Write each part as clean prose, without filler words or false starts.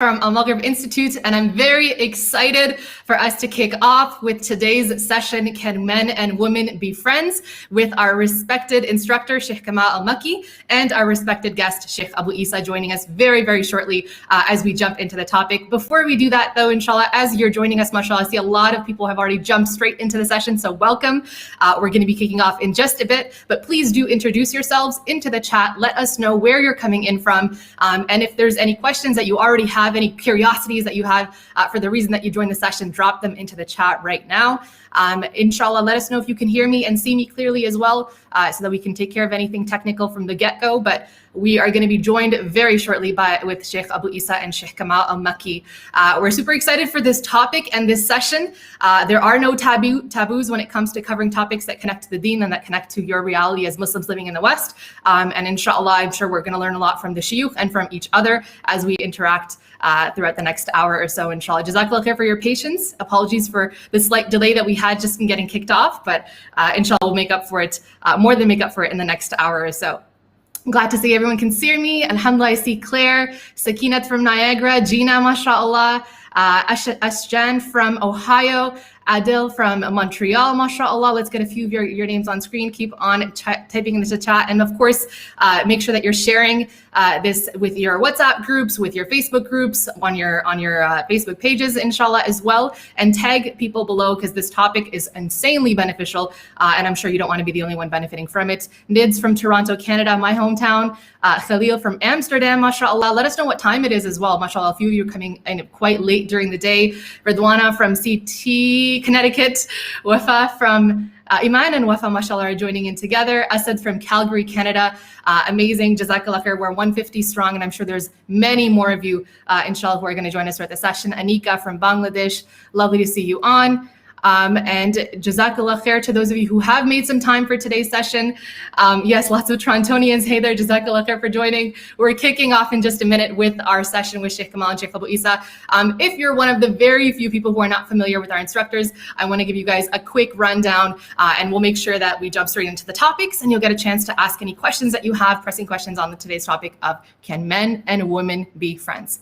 from Al-Maghrib Institute, and I'm very excited for us to kick off with today's session, Can Men and Women Be Friends?, with our respected instructor, Shaykh Kamal Al-Makki, and our respected guest, Shaykh Abu Eesa, joining us very, very shortly as we jump into the topic. Before we do that though, inshallah, as you're joining us, mashallah, I see a lot of people have already jumped straight into the session, so welcome. We're going to be kicking off in just a bit, but please do introduce yourselves into the chat. Let us know where you're coming in from, and if there's any questions that you already have, any curiosities that you have for the reason that you joined the session, drop them into the chat right now. Inshallah, let us know if you can hear me and see me clearly as well, so that we can take care of anything technical from the get-go. But we are going to be joined very shortly with Shaykh Abu Eesa and Shaykh Kamal Al-Makki. We're super excited for this topic and this session. There are no taboos when it comes to covering topics that connect to the deen and that connect to your reality as Muslims living in the West. And inshallah, I'm sure we're going to learn a lot from the shuyukh and from each other as we interact throughout the next hour or so, inshallah. Jazakallah khair for your patience. Apologies for the slight delay that we had just in getting kicked off, but inshallah we'll make up for it, more than make up for it in the next hour or so. I'm glad to see everyone can see me. Alhamdulillah, I see Claire, Sakinat from Niagara, Gina, mashallah, Ashjan from Ohio, Adil from Montreal, mashallah. Let's get a few of your names on screen. Keep on typing into the chat. And of course, make sure that you're sharing this with your WhatsApp groups, with your Facebook groups, on your Facebook pages, inshallah, as well. And tag people below, because this topic is insanely beneficial. And I'm sure you don't want to be the only one benefiting from it. Nids from Toronto, Canada, my hometown. Khalil from Amsterdam, mashallah. Let us know what time it is as well, mashallah. A few of you are coming in quite late during the day. Redwana from CT, Connecticut. Wafa from Iman and Wafa, mashallah, are joining in together. Asad from Calgary, Canada. Amazing. Jazakallah khair. We're 150 strong, and I'm sure there's many more of you, inshallah, who are going to join us throughout the session. Anika from Bangladesh. Lovely to see you on. And Jazakallah khair to those of you who have made some time for today's session. Yes, lots of Torontonians. Hey there, Jazakallah khair for joining. We're kicking off in just a minute with our session with Shaykh Kamal and Shaykh Abu Eesa. If you're one of the very few people who are not familiar with our instructors, I want to give you guys a quick rundown, and we'll make sure that we jump straight into the topics, and you'll get a chance to ask any questions that you have, pressing questions on today's topic of can men and women be friends?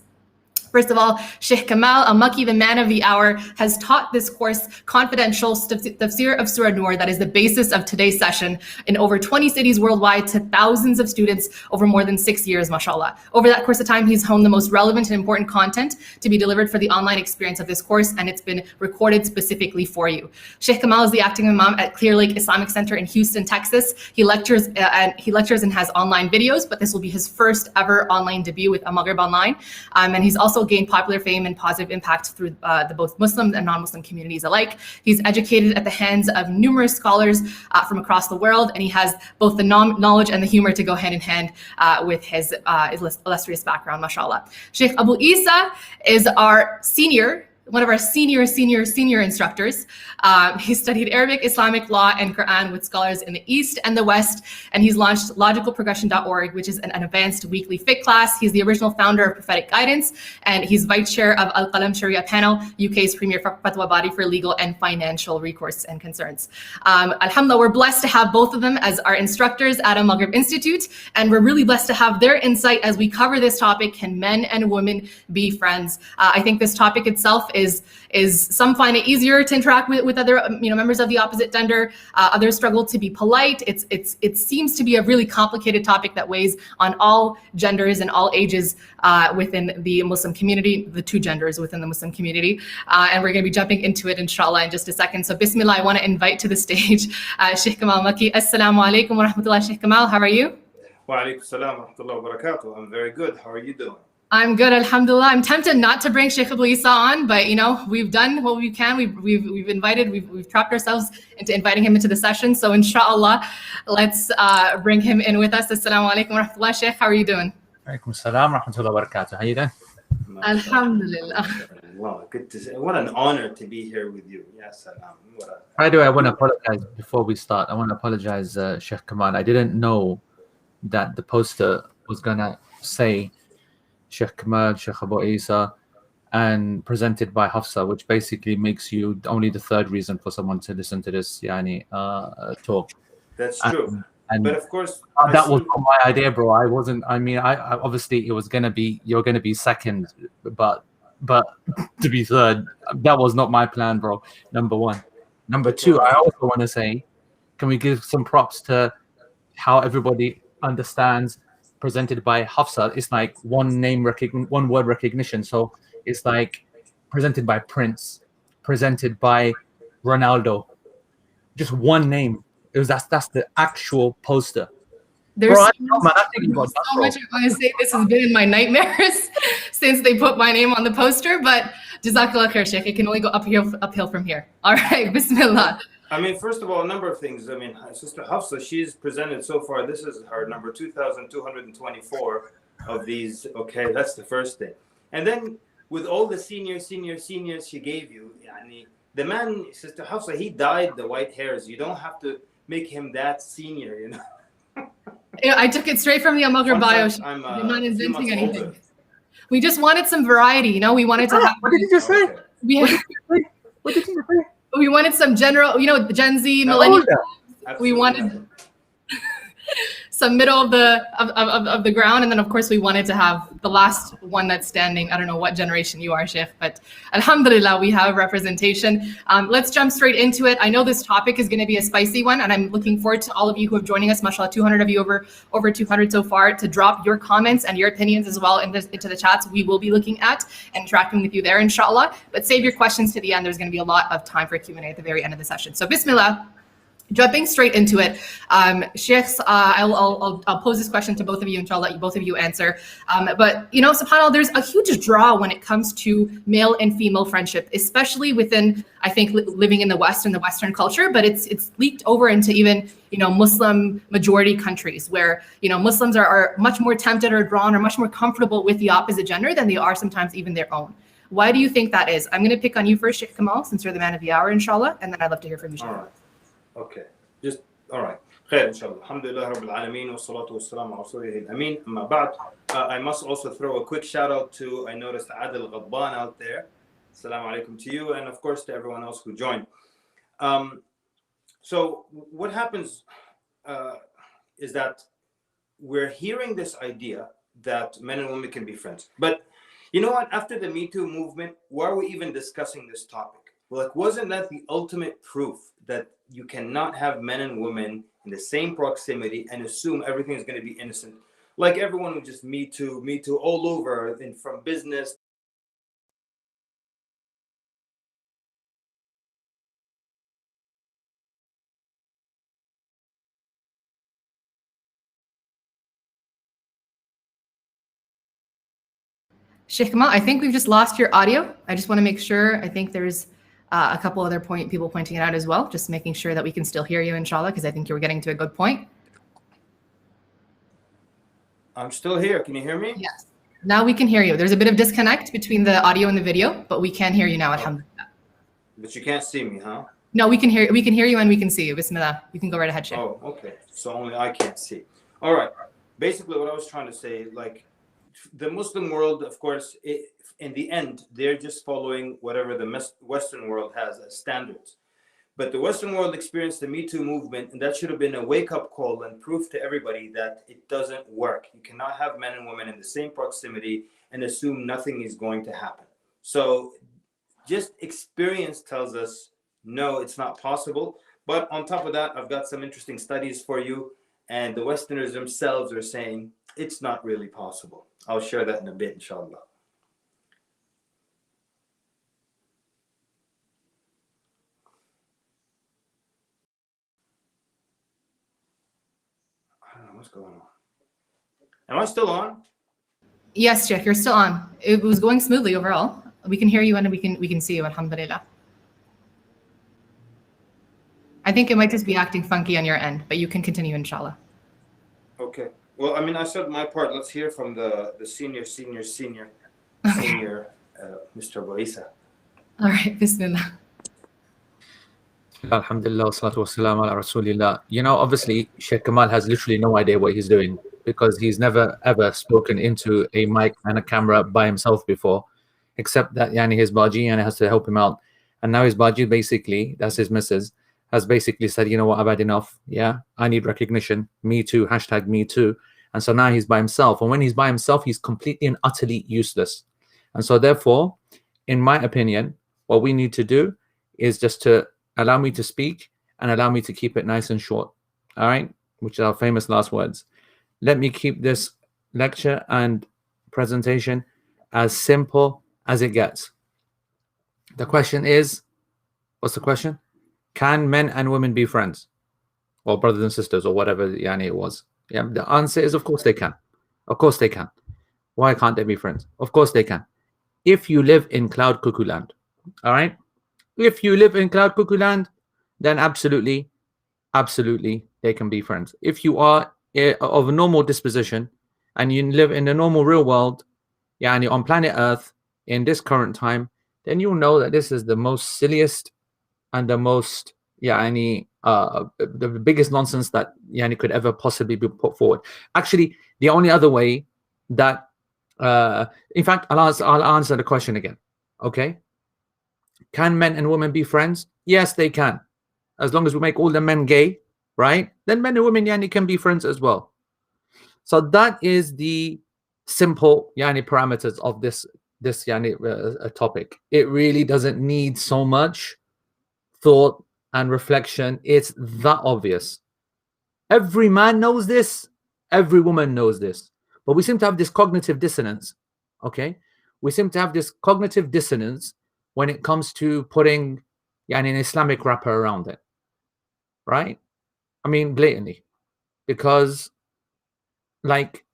First of all, Shaykh Kamal Al-Makki, the man of the hour, has taught this course, Confidential Tafsir of Surah Al-Nūr, that is the basis of today's session, in over 20 cities worldwide to thousands of students over more than 6 years, mashallah. Over that course of time, he's honed the most relevant and important content to be delivered for the online experience of this course, and it's been recorded specifically for you. Shaykh Kamal is the acting imam at Clear Lake Islamic Center in Houston, Texas. He lectures and has online videos, but this will be his first ever online debut with Al-Maghrib Online. And he's also gained popular fame and positive impact through the both Muslim and non-Muslim communities alike. He's educated at the hands of numerous scholars from across the world, and he has both the knowledge and the humor to go hand in hand with his illustrious background, mashallah. Shaykh Abu Eesa is our one of our senior instructors. He studied Arabic, Islamic law, and Quran with scholars in the East and the West, and he's launched logicalprogression.org, which is an advanced weekly fiqh class. He's the original founder of Prophetic Guidance, and he's vice chair of Al-Qalam Sharia Panel, UK's premier fatwa body for legal and financial recourse and concerns. Alhamdulillah, we're blessed to have both of them as our instructors at Al-Maghrib Institute, and we're really blessed to have their insight as we cover this topic, can men and women be friends? I think this topic itself is some find it easier to interact with other members of the opposite gender. Others struggle to be polite. It seems to be a really complicated topic that weighs on all genders and all ages within the Muslim community, the two genders within the Muslim community. And we're going to be jumping into it, inshallah, in just a second. So bismillah, I want to invite to the stage Shaykh Kamal Makki. Assalamu alaikum wa rahmatullah. Shaykh Kamal, how are you? Wa alaikum salam wa rahmatullahi wa barakatuh. I'm very good. How are you doing? I'm good, alhamdulillah. I'm tempted not to bring Shaykh Abu Eesa on, but we've done what we can. We've trapped ourselves into inviting him into the session. So inshallah, let's bring him in with us. Assalamu alaikum wa rahmatullah. Shaykh, how are you doing? Alaikum salam wa rahmatullahi wa barakatuh. How are you doing? Alhamdulillah. Wow, good to see. What an honor to be here with you. Yes, By the way, I want to apologize before we start. I want to apologize, Shaykh Kamal. I didn't know that the poster was gonna say Shaykh Kamal, Shaykh Abu Eesa, and presented by Hafsa, which basically makes you only the third reason for someone to listen to this talk. That's true. And but of course, that was not my idea, bro. I wasn't. I mean, I obviously it was gonna be you're gonna be second, but to be third, that was not my plan, bro. Number one. Number two, I also want to say, can we give some props to how everybody understands presented by Hafsa? It's like one word recognition. So it's like presented by Prince, presented by Ronaldo, just one name. That's the actual poster. There's Bro, so much I want to say. This has been in my nightmares since they put my name on the poster, but Jazakallah khair, Shaykh. It can only go uphill from here. All right, Bismillah. I mean, first of all, a number of things. I mean, Sister Hafsa, she's presented so far. This is her number 2,224 of these. Okay, that's the first thing. And then with all the seniors she gave you, the man, Sister Hafsa, he dyed the white hairs. You don't have to make him that senior, you know. I took it straight from the Al-Maghrib bio. I'm not inventing anything. Older. We just wanted some variety, you know. We wanted to have. What did you just say? What did you say? We wanted some general, you know, the Gen Z, millennials. We wanted some middle of the ground, and then of course we wanted to have the last one that's standing. I don't know what generation you are, Shaykh, but alhamdulillah, we have representation. Let's jump straight into it. I know this topic is going to be a spicy one, and I'm looking forward to all of you who are joining us. Mashallah, 200 of you, over 200 so far, to drop your comments and your opinions as well into the chats. We will be looking at and interacting with you there, inshallah. But save your questions to the end. There's going to be a lot of time for Q&A at the very end of the session. So bismillah. Jumping straight into it, Sheikhs, I'll pose this question to both of you, and I'll let both of you answer. But you know, subhanAllah, there's a huge draw when it comes to male and female friendship, especially within, I think, living in the West and the Western culture. But it's leaked over into even, you know, Muslim majority countries where, you know, Muslims are much more tempted or drawn or much more comfortable with the opposite gender than they are sometimes even their own. Why do you think that is? I'm going to pick on you first, Shaykh Kamal, since you're the man of the hour, inshallah, and then I'd love to hear from you, Shaykh. Okay, just all right. خير إن شاء الله. الحمد لله رب العالمين والصلاة والسلام على رسوله الأمين. أما بعد, I must also throw a quick shout out to, I noticed Adil Ghadban out there. Assalamu alaikum to you, and of course to everyone else who joined. So what happens is that we're hearing this idea that men and women can be friends. But you know what? After the Me Too movement, why are we even discussing this topic? Like, wasn't that the ultimate proof that you cannot have men and women in the same proximity and assume everything is going to be innocent? Like, everyone would just Me Too all over, and from business. Shaykh Kamal, I think we've just lost your audio. I just want to make sure. I think there's a couple other people pointing it out as well, just making sure that we can still hear you, inshallah, because I think you were getting to a good point. I'm still here. Can you hear me? Yes. Now we can hear you. There's a bit of disconnect between the audio and the video, but we can hear you now, alhamdulillah. But you can't see me, huh? No, we can hear you and we can see you. Bismillah. You can go right ahead, Shaykh. Oh, okay. So only I can't see. All right. Basically, what I was trying to say, like, the Muslim world, of course, in the end, they're just following whatever the Western world has as standards. But the Western world experienced the Me Too movement, and that should have been a wake-up call and proof to everybody that it doesn't work. You cannot have men and women in the same proximity and assume nothing is going to happen. So just experience tells us, no, it's not possible. But on top of that, I've got some interesting studies for you, and the Westerners themselves are saying it's not really possible. I'll share that in a bit, inshallah. I don't know what's going on. Am I still on? Yes, Shaykh, you're still on. It was going smoothly overall. We can hear you and we can see you, alhamdulillah. I think it might just be acting funky on your end, but you can continue, inshallah. Okay. Well, I mean, I said my part. Let's hear from the senior, Mr. Eesa. All right, bismillah. Alhamdulillah, salatu wassalam ala rasulillah. You know, obviously, Shaykh Kamal has literally no idea what he's doing because he's never ever spoken into a mic and a camera by himself before, except that his baji and has to help him out. And now his baji, basically, that's his missus, has basically said, you know what, I've had enough. Yeah, I need recognition. Me too. Hashtag me too. And so now he's by himself. And when he's by himself, he's completely and utterly useless. And so therefore, in my opinion, what we need to do is just to allow me to speak and allow me to keep it nice and short. All right, which are our famous last words. Let me keep this lecture and presentation as simple as it gets. The question is, what's the question? Can men and women be friends, or brothers and sisters, or whatever it was? Yeah, the answer is, of course they can. Of course they can. Why can't they be friends? Of course they can. If you live in cloud cuckoo land, all right? If you live in cloud cuckoo land, then absolutely they can be friends. If you are of a normal disposition and you live in the normal real world, and you're on planet Earth in this current time, then you'll know that this is the most silliest and the most the biggest nonsense that could ever possibly be put forward. Actually, the only other way that in fact, I'll answer the question again. Okay, can men and women be friends? Yes, they can. As long as we make all the men gay, right? Then men and women can be friends as well. So that is the simple parameters of this topic. It really doesn't need so much thought and reflection. It's that obvious. Every man knows this. Every woman knows this. But we seem to have this cognitive dissonance. Okay, we seem to have this cognitive dissonance when it comes to putting an Islamic wrapper around it, right? I mean, blatantly, because like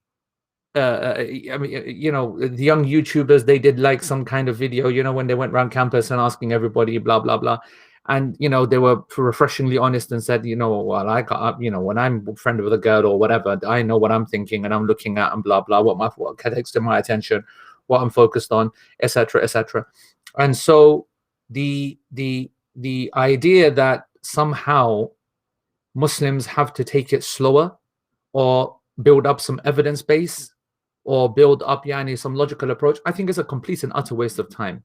I mean, the young YouTubers, they did like some kind of video, when they went around campus and asking everybody blah blah blah, and they were refreshingly honest and said, well, I got when I'm a friend with a girl or whatever, I know what I'm thinking and I'm looking at and blah blah, what takes to my attention, what I'm focused on, etc., etc. And so the idea that somehow Muslims have to take it slower or build up some evidence base or build up some logical approach, I think is a complete and utter waste of time.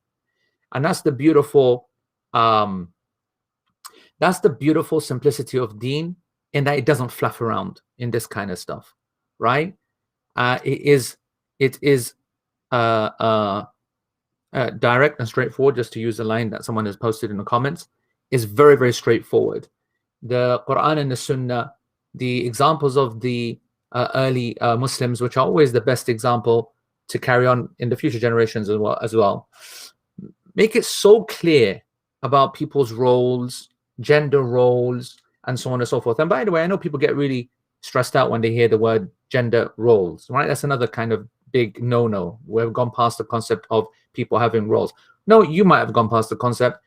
And that's the beautiful simplicity of deen, in that it doesn't fluff around in this kind of stuff, right? It is direct and straightforward. Just to use a line that someone has posted in the comments, is very, very straightforward. The Quran and the Sunnah, the examples of the early Muslims, which are always the best example to carry on in the future generations as well, make it so clear about people's roles, gender roles, and so on and so forth. And by the way, I know people get really stressed out when they hear the word gender roles, right? That's another kind of big no-no. We've gone past the concept of people having roles. No, you might have gone past the concept.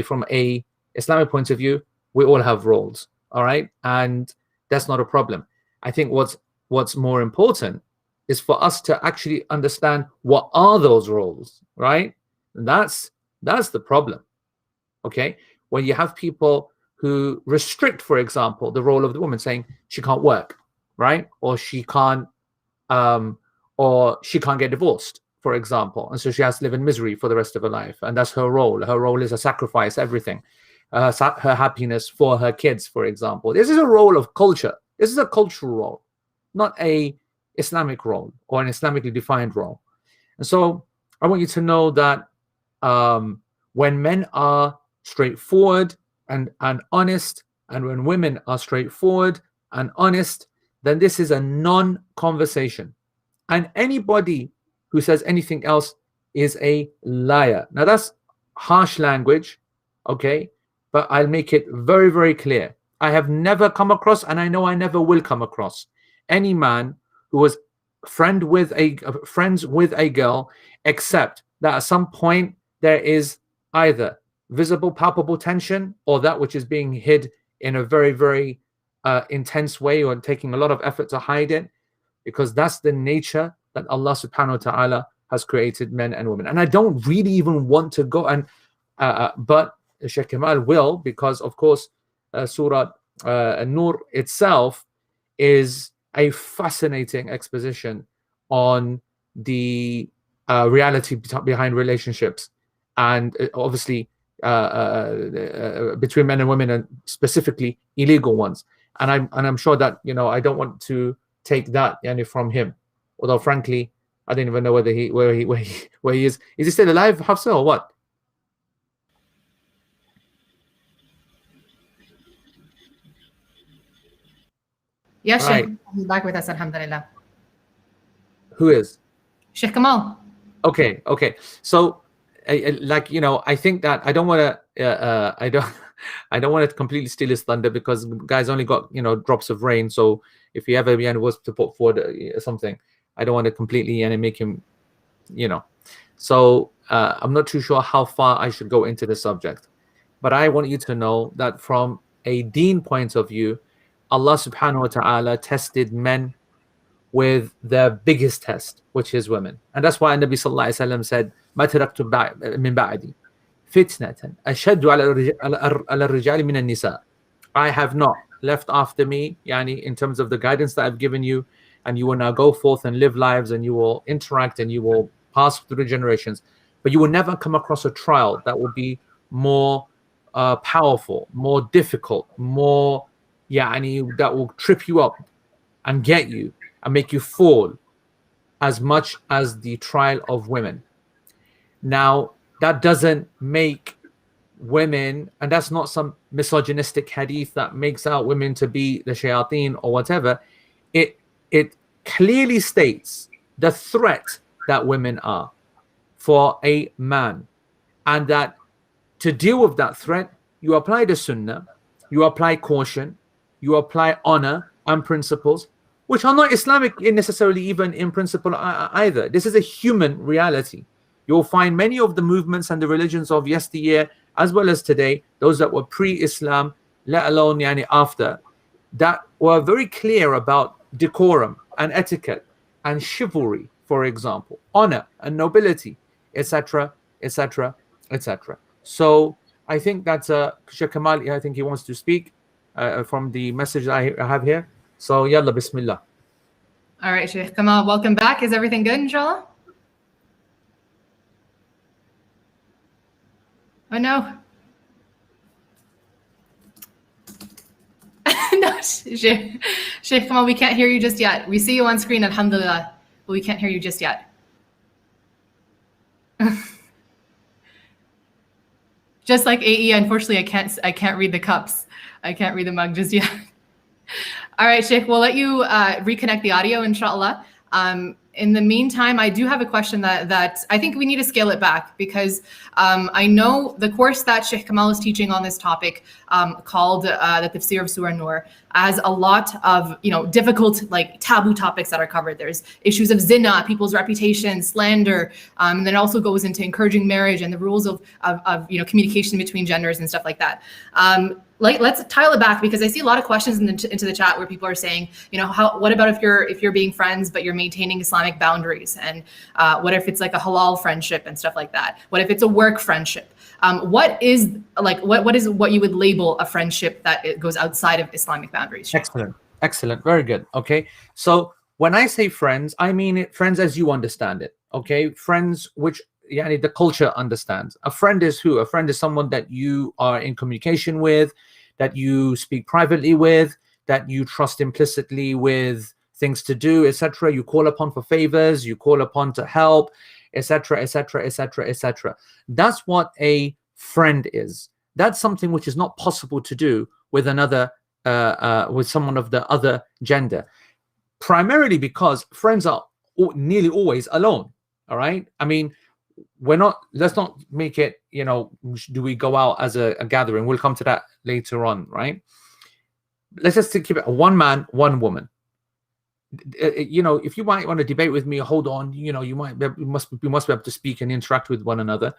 From a Islamic point of view, we all have roles, all right? And that's not a problem. I think what's more important is for us to actually understand what are those roles, right? And that's the problem. Okay, when you have people who restrict, for example, the role of the woman, saying she can't work, right, or she can't get divorced, for example, and so she has to live in misery for the rest of her life, and that's her role. Her role is to sacrifice everything, her happiness for her kids, for example. This is a role of culture. This is a cultural role, not a Islamic role or an Islamically defined role. And so I want you to know that when men are straightforward and honest, and when women are straightforward and honest, then this is a non-conversation. And anybody who says anything else is a liar. Now that's harsh language, okay? But I'll make it very, very clear. I have never come across, and I know I never will come across, any man who was friends with a girl, except that at some point there is either visible, palpable tension, or that which is being hid in a very, very intense way, or taking a lot of effort to hide it, because that's the nature that Allah subhanahu wa ta'ala has created men and women. And I don't really even want to go and but Shaykh Kamal will, because of course Surah Al-Nūr itself is a fascinating exposition on the reality behind relationships. And obviously between men and women, and specifically illegal ones. And I'm sure that, you know, I don't want to take that from him, although frankly I don't even know whether where he is. Is he still alive, Hafsa, or what? Yes, Right. Shaykh. He's back with us, alhamdulillah. Who is? Sheikh Kamal. Okay. So, like, you know, I think that I don't want to. I don't want to completely steal his thunder, because guys only got, you know, drops of rain. So if he ever was to put forward something, I don't want to completely make him, you know. So I'm not too sure how far I should go into the subject, but I want you to know that from a deen point of view, Allah subhanahu wa ta'ala tested men with their biggest test, which is women. And that's why Nabi sallallahu alaihi wasallam said, "Ma taraktu min ba'di fitnatan ashaddu ala ar-rijali min an-nisa." I have not left after me, yani, in terms of the guidance that I've given you, and you will now go forth and live lives, and you will interact, and you will pass through the generations, but you will never come across a trial that will be more powerful, more difficult, more that will trip you up and get you and make you fall as much as the trial of women. Now, that doesn't make women, and that's not some misogynistic hadith that makes out women to be the shayateen or whatever. It clearly states the threat that women are for a man, and that to deal with that threat, you apply the sunnah, you apply caution, you apply honor and principles, which are not Islamic necessarily, even in principle either. This is a human reality. You'll find many of the movements and the religions of yesteryear, as well as today, those that were pre-Islam, let alone after, that were very clear about decorum and etiquette and chivalry, for example, honor and nobility, etc., etc., etc. So I think that's Shaykh Kamal, I think he wants to speak from the message I have here. So yalla, bismillah. All right, Shaykh Kamal, welcome back. Is everything good, inshallah? Oh, no. No, Shaykh Kamal, we can't hear you just yet. We see you on screen, alhamdulillah, but we can't hear you just yet. Just like AE, unfortunately, I can't read the cups. I can't read the mug just yet. All right, Shaykh, we'll let you reconnect the audio, inshallah. In the meantime, I do have a question that I think we need to scale it back, because I know the course that Shaykh Kamal is teaching on this topic, called the Tafsir of Surah Al-Nūr, has a lot of, you know, difficult, like, taboo topics that are covered. There's issues of zina, people's reputation, slander, and then it also goes into encouraging marriage and the rules of you know, communication between genders and stuff like that. Let's tile it back, because I see a lot of questions into the chat where people are saying, you know, what about if you're being friends but you're maintaining Islamic boundaries, and what if it's like a halal friendship and stuff like that? What if it's a work friendship? What is what you would label a friendship that it goes outside of Islamic boundaries? Excellent, very good. Okay, so when I say friends, I mean it, friends as you understand it. Okay, friends which the culture understands. A friend is who? A friend is someone that you are in communication with, that you speak privately with, that you trust implicitly with things to do, etc. You call upon for favors, you call upon to help, etc., etc., etc., etc. That's what a friend is. That's something which is not possible to do with another, with someone of the other gender, primarily because friends are nearly always alone. All right, I mean, let's not make it, you know, do we go out as a gathering? We'll come to that later on, right? Let's just keep it one man, one woman. You know, if you might want to debate with me, hold on, you know, we must be able to speak and interact with one another.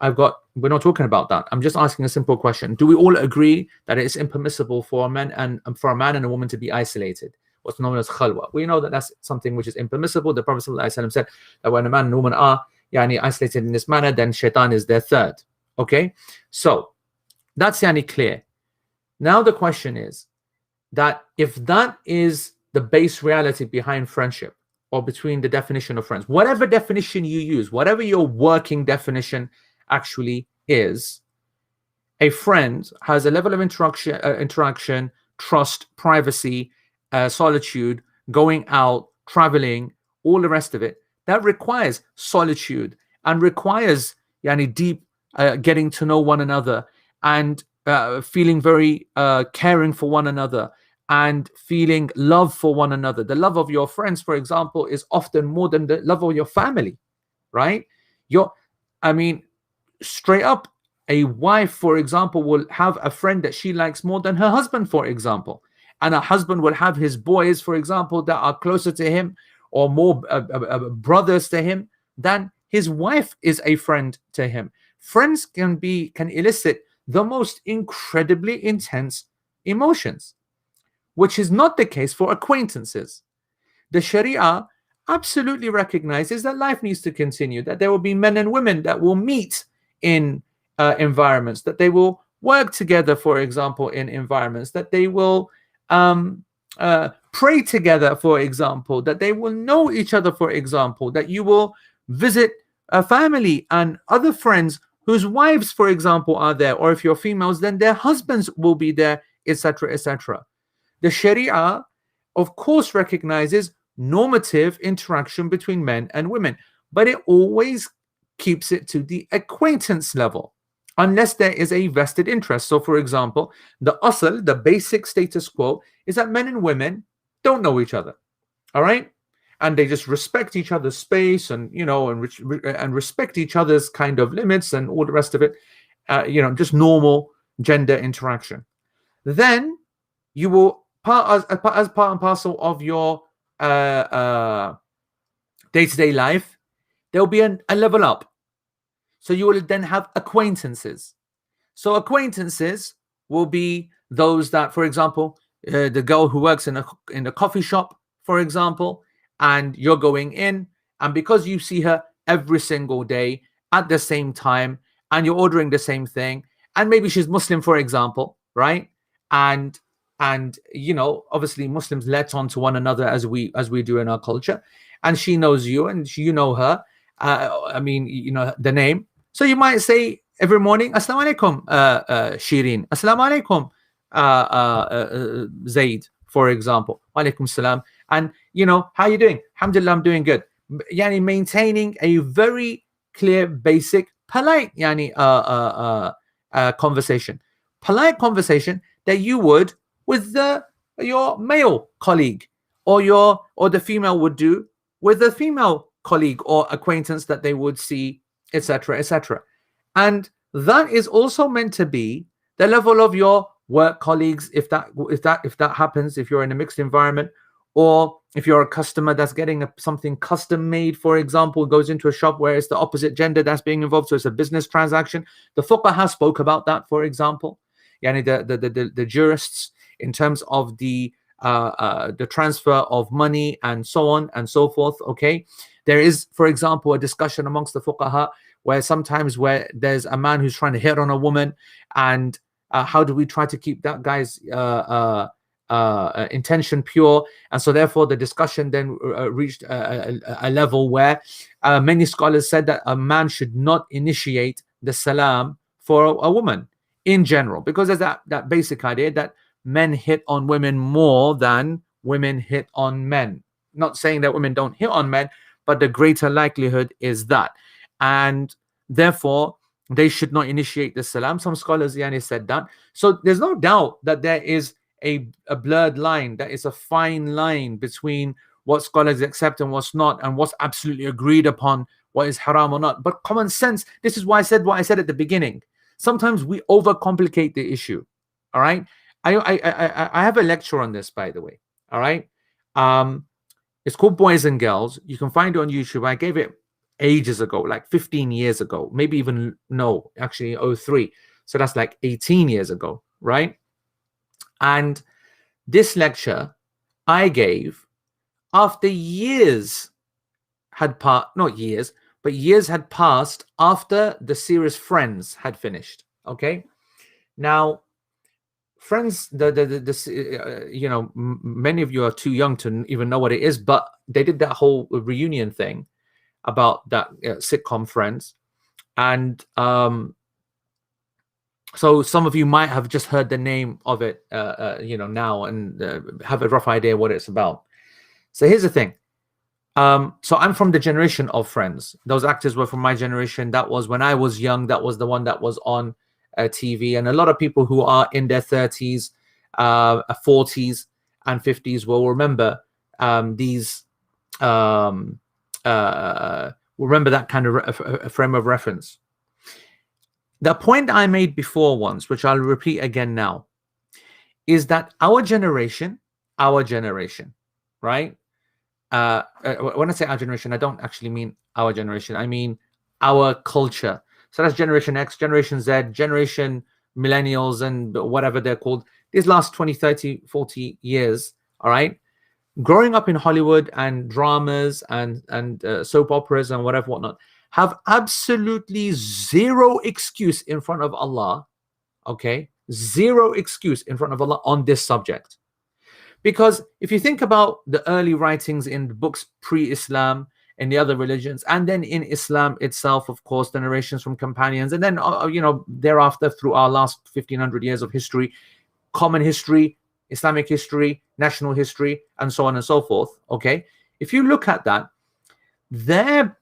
We're not talking about that. I'm just asking a simple question. Do we all agree that it is impermissible for a man and a woman to be isolated? What's known as khalwa. We know that that's something which is impermissible. The Prophet ﷺ said that when a man and a woman are isolated in this manner, then shaitan is their third. Okay, so that's clear. Now the question is that if that is the base reality behind friendship, or between the definition of friends, whatever definition you use, whatever your working definition actually is, a friend has a level of interaction, trust, privacy, solitude, going out, traveling, all the rest of it, that requires solitude and requires deep getting to know one another and feeling very caring for one another and feeling love for one another. The love of your friends, for example, is often more than the love of your family, right? Straight up, a wife, for example, will have a friend that she likes more than her husband, for example. And a husband will have his boys, for example, that are closer to him or more brothers to him than his wife is a friend to him. Friends can elicit the most incredibly intense emotions, which is not the case for acquaintances. The Sharia absolutely recognizes that life needs to continue, that there will be men and women that will meet in environments, that they will work together, for example, in environments, that they will pray together, for example, that they will know each other, for example, that you will visit a family and other friends whose wives, for example, are there, or if you're females, then their husbands will be there, etc., etc. The Sharia, of course, recognizes normative interaction between men and women, but it always keeps it to the acquaintance level, unless there is a vested interest. So, for example, the asl, the basic status quo, is that men and women don't know each other, all right? And they just respect each other's space and, and respect each other's kind of limits and all the rest of it, just normal gender interaction. Then you will, as part and parcel of your day-to-day life, there will be a level up. So you will then have acquaintances. So acquaintances will be those that, for example, the girl who works in a coffee shop, for example, and you're going in, and because you see her every single day at the same time, and you're ordering the same thing, and maybe she's Muslim, for example, right? And obviously Muslims let on to one another as we do in our culture, and she knows you and you know her. The name. So you might say every morning, Assalamu alaikum, Shirin. Assalamu alaikum, Zaid, for example. Wa alaikum salam. And, how you doing? Alhamdulillah, I'm doing good. Maintaining a very clear, basic, polite conversation. Polite conversation that you would with your male colleague, or the female would do with the female colleague or acquaintance that they would see, etc., etc. And that is also meant to be the level of your work colleagues, if that happens, if you're in a mixed environment, or if you're a customer that's getting something custom made, for example, goes into a shop where it's the opposite gender that's being involved, so it's a business transaction. The fuqaha spoke about that, for example, the jurists, in terms of the transfer of money and so on and so forth. Okay, there is, for example, a discussion amongst the fuqaha where sometimes there's a man who's trying to hit on a woman, and how do we try to keep that guy's intention pure? And so therefore the discussion then reached a level where many scholars said that a man should not initiate the salam for a woman in general, because there's that basic idea that men hit on women more than women hit on men. Not saying that women don't hit on men, but the greater likelihood is that. And therefore, they should not initiate the salam. Some scholars said that. So there's no doubt that there is a blurred line, that is a fine line between what scholars accept and what's not, and what's absolutely agreed upon, what is haram or not. But common sense, this is why I said what I said at the beginning. Sometimes we overcomplicate the issue. All right. I have a lecture on this, by the way. All right. It's called Boys and Girls. You can find it on YouTube. I gave it ages ago, like 15 years ago, maybe even actually 03. So that's like 18 years ago, right? And this lecture I gave after years had passed, not years, but years had passed after the series Friends had finished. Okay. Now, Friends, many of you are too young to even know what it is, but they did that whole reunion thing about that sitcom Friends, and So some of you might have just heard the name of it, now, and have a rough idea what it's about. So here's the thing. So I'm from the generation of Friends. Those actors were from my generation. That was when I was young. That was the one that was on TV. And a lot of people who are in their 30s, 40s, and 50s will remember remember that kind of frame of reference. The point I made before once, which I'll repeat again now, is that our generation, right? When I say our generation, I don't actually mean our generation. I mean our culture. So that's Generation X, Generation Z, Generation Millennials, and whatever they're called. These last 20, 30, 40 years, all right? Growing up in Hollywood and dramas and soap operas and whatnot, have absolutely zero excuse in front of Allah, okay? Zero excuse in front of Allah on this subject. Because if you think about the early writings in the books pre-Islam and the other religions, and then in Islam itself, of course, the narrations from companions, and then, thereafter through our last 1500 years of history, common history, Islamic history, national history, and so on and so forth, okay? If you look at that, their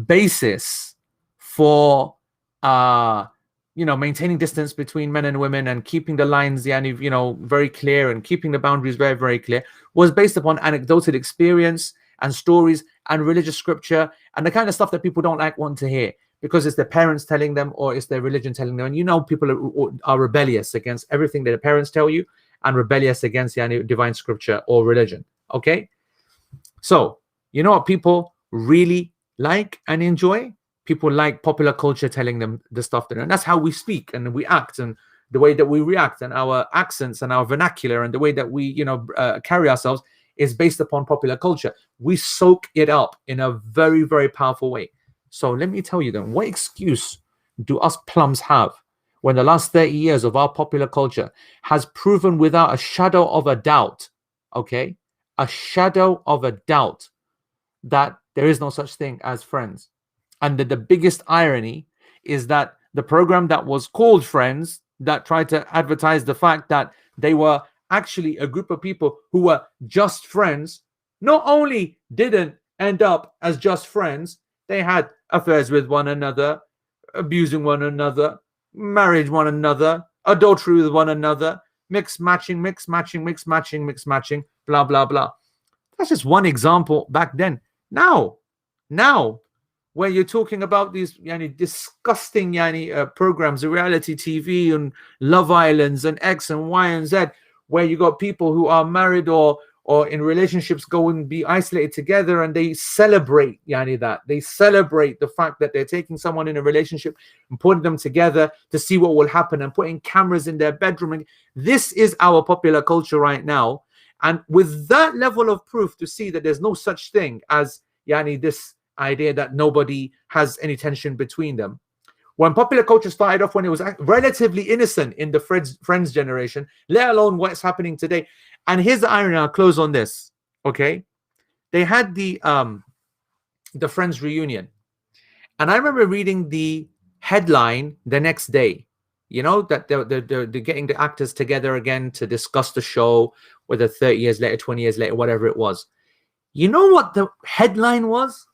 basis for maintaining distance between men and women and keeping the lines very clear and keeping the boundaries very, very clear was based upon anecdotal experience and stories and religious scripture and the kind of stuff that people don't want to hear because it's their parents telling them or it's their religion telling them. And people are rebellious against everything that their parents tell you and rebellious against divine scripture or religion, okay? So you know what people really like and enjoy? People like popular culture telling them the stuff that, and that's how we speak and we act and the way that we react and our accents and our vernacular and the way that we carry ourselves is based upon popular culture. We soak it up in a very, very powerful way. So let me tell you then, what excuse do us plums have when the last 30 years of our popular culture has proven without a shadow of a doubt, okay, a shadow of a doubt, that there is no such thing as Friends? And the biggest irony is that the program that was called Friends, that tried to advertise the fact that they were actually a group of people who were just friends, not only didn't end up as just friends, they had affairs with one another, abusing one another, married one another, adultery with one another, mixed matching, blah, blah, blah. That's just one example back then. Now, where you're talking about these disgusting programs, reality TV and Love Islands and X and Y and Z, where you got people who are married or in relationships go and be isolated together, and they celebrate that. They celebrate the fact that they're taking someone in a relationship and putting them together to see what will happen and putting cameras in their bedroom. And this is our popular culture right now. And with that level of proof to see that there's no such thing as this idea that nobody has any tension between them. When popular culture started off, when it was relatively innocent in the Friends generation, let alone what's happening today. And here's the irony, I'll close on this, okay? They had the Friends reunion. And I remember reading the headline the next day, that they're getting the actors together again to discuss the show, whether 30 years later, 20 years later, whatever it was. You know what the headline was?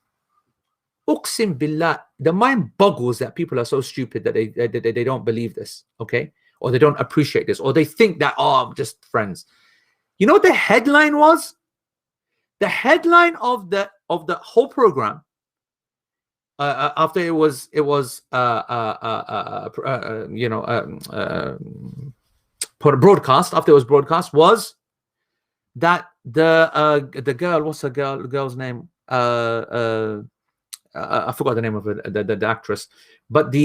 Uqsim billah, the mind boggles that people are so stupid that they don't believe this, okay? Or they don't appreciate this, or they think that, I'm just friends. You know what the headline was? The headline of the whole program, after it was broadcast, after it was broadcast, was that the girl, what's the girl's name? I forgot the name of it, the actress, but I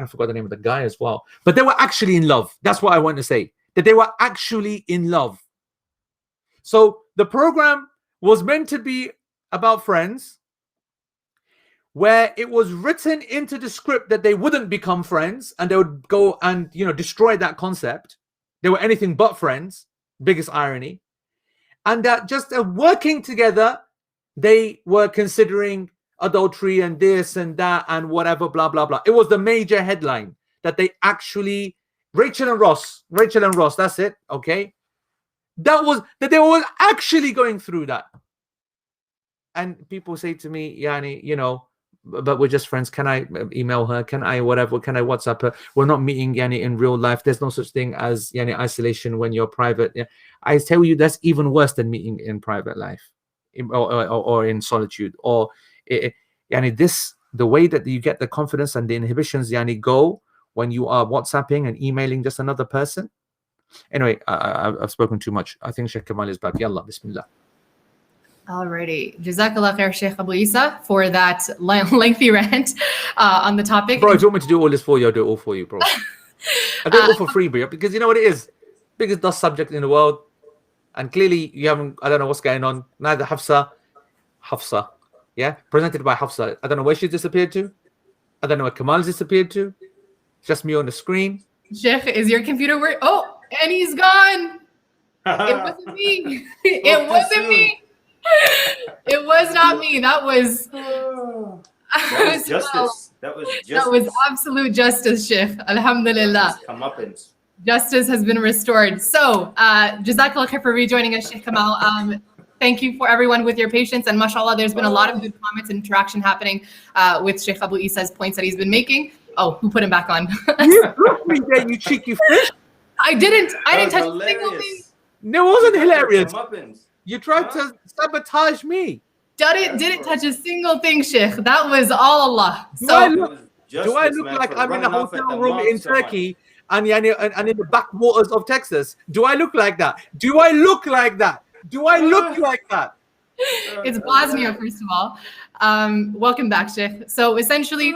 forgot the name of the guy as well. But they were actually in love. That's what I want to say. That they were actually in love. So the program was meant to be about friends, where it was written into the script that they wouldn't become friends and they would go and destroy that concept. They were anything but friends. Biggest irony. And that just working together, they were considering adultery and this and that and whatever, blah, blah, blah. It was the major headline. that they actually Rachel and Ross, that's it, okay? That they were actually going through that. And people say to me, Yani, you know, but we're just friends. Can I email her? Can I whatever? Can I WhatsApp her? We're not meeting Yani in real life. There's no such thing as Yani isolation when you're private. Yeah. I tell you, that's even worse than meeting in private life, or in solitude. Or Yani this, the way that you get the confidence and the inhibitions Yani go when you are WhatsApping and emailing just another person. Anyway, I've spoken too much. I think Shaykh Kamal is back. Yalla, bismillah. Alrighty. Jazakallah khair, Shaykh Abu Eesa, for that lengthy rant on the topic. Bro, if you want me to do all this for you, I'll do it all for you, bro. I do it all for free, bro, because you know what it is? Biggest dust subject in the world. And clearly you haven't, I don't know what's going on. Neither Hafsa, yeah? Presented by Hafsa. I don't know where she's disappeared to. I don't know where Kamal's disappeared to. It's just me on the screen. Sheikh, is your computer working? Oh, and he's gone. It wasn't me. It wasn't me. It was not me. That was justice. That was justice. That was absolute justice, Sheikh. Alhamdulillah. Justice has been restored. So, Jazakallah khair for rejoining us, Sheikh Kamal. Thank you for everyone with your patience. And mashallah, there's been a lot of good comments and interaction happening with Shaykh Abu Eesa's points that he's been making. Oh, who put him back on? You blocked me there, you cheeky fish. I didn't touch a single thing. No, it wasn't hilarious. You tried to sabotage me. Didn't touch a single thing, Sheikh. That was all Allah. Do I look like I'm in a hotel room in Turkey and in the backwaters of Texas? Do I look like that? Do I look like that? It's Bosnia, first of all. Welcome back, Sheikh. So essentially,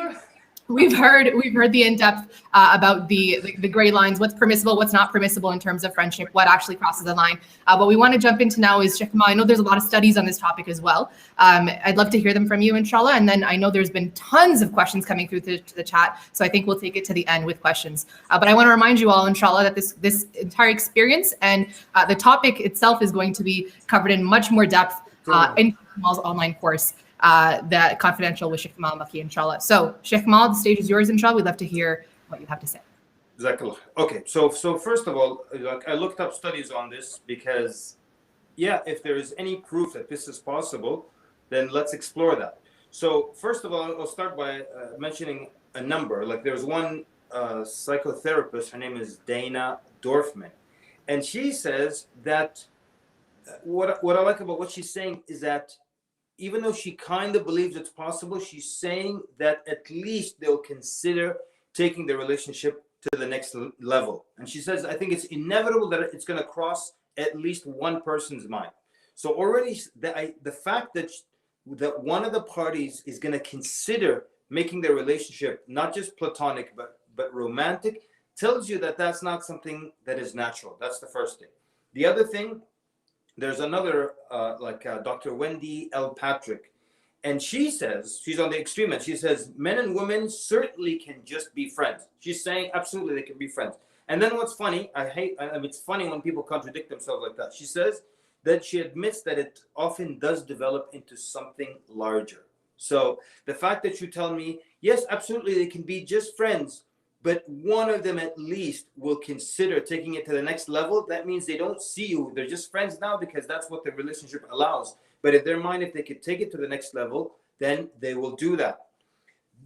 we've heard the in-depth about the gray lines, what's permissible, what's not permissible in terms of friendship, what actually crosses the line. What we want to jump into now is, Shaykh Kamal, I know there's a lot of studies on this topic as well. I'd love to hear them from you, inshallah. And then I know there's been tons of questions coming through to the chat. So I think we'll take it to the end with questions. But I want to remind you all, inshallah, that this entire experience and the topic itself is going to be covered in much more depth in Kamal's online course. That confidential with Shaykh Kamal Mekki, inshallah. So, Shaykh Kamal, the stage is yours, inshallah. We'd love to hear what you have to say. Okay, so first of all, I looked up studies on this because, if there is any proof that this is possible, then let's explore that. So, first of all, I'll start by mentioning a number. Like, there's one psychotherapist, her name is Dana Dorfman, and she says that what I like about what she's saying is that even though she kind of believes it's possible, she's saying that at least they'll consider taking the relationship to the next level. And she says, I think it's inevitable that it's going to cross at least one person's mind. So already the fact that one of the parties is going to consider making their relationship not just platonic, but romantic, tells you that that's not something that is natural. That's the first thing. The other thing, there's another, Dr. Wendy L. Patrick, and she says, she's on the extreme end, she says, men and women certainly can just be friends. She's saying, absolutely, they can be friends. And then what's funny, it's funny when people contradict themselves like that. She says that she admits that it often does develop into something larger. So the fact that you tell me, yes, absolutely, they can be just friends, but one of them at least will consider taking it to the next level, that means they don't see you. They're just friends now because that's what the relationship allows. But in their mind, if they could take it to the next level, then they will do that.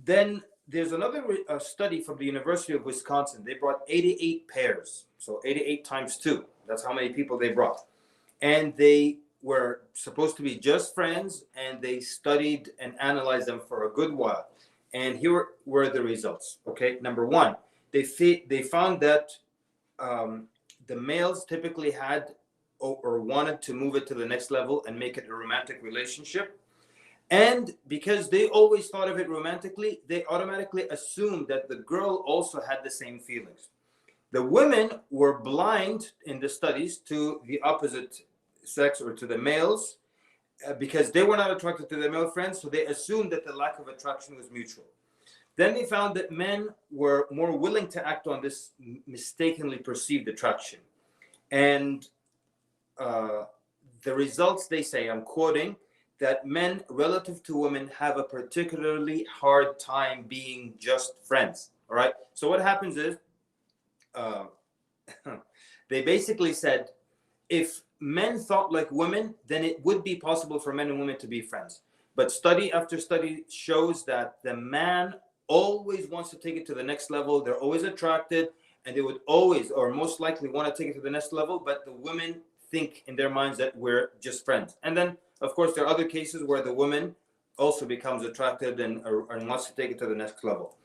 Then there's another study from the University of Wisconsin. They brought 88 pairs. So 88 times 2. That's how many people they brought. And they were supposed to be just friends, and they studied and analyzed them for a good while. And here were the results. Okay, number one, they found that the males typically had or wanted to move it to the next level and make it a romantic relationship. And because they always thought of it romantically, they automatically assumed that the girl also had the same feelings. The women were blind in the studies to the opposite sex or to the males, because they were not attracted to their male friends, so they assumed that the lack of attraction was mutual. Then they found that men were more willing to act on this mistakenly perceived attraction. And the results, they say, I'm quoting, that men relative to women have a particularly hard time being just friends. All right. So what happens is they basically said if men thought like women, then it would be possible for men and women to be friends. But study after study shows that the man always wants to take it to the next level. They're always attracted, and they would always, or most likely, want to take it to the next level. But the women think in their minds that we're just friends. And then, of course, there are other cases where the woman also becomes attracted and wants to take it to the next level.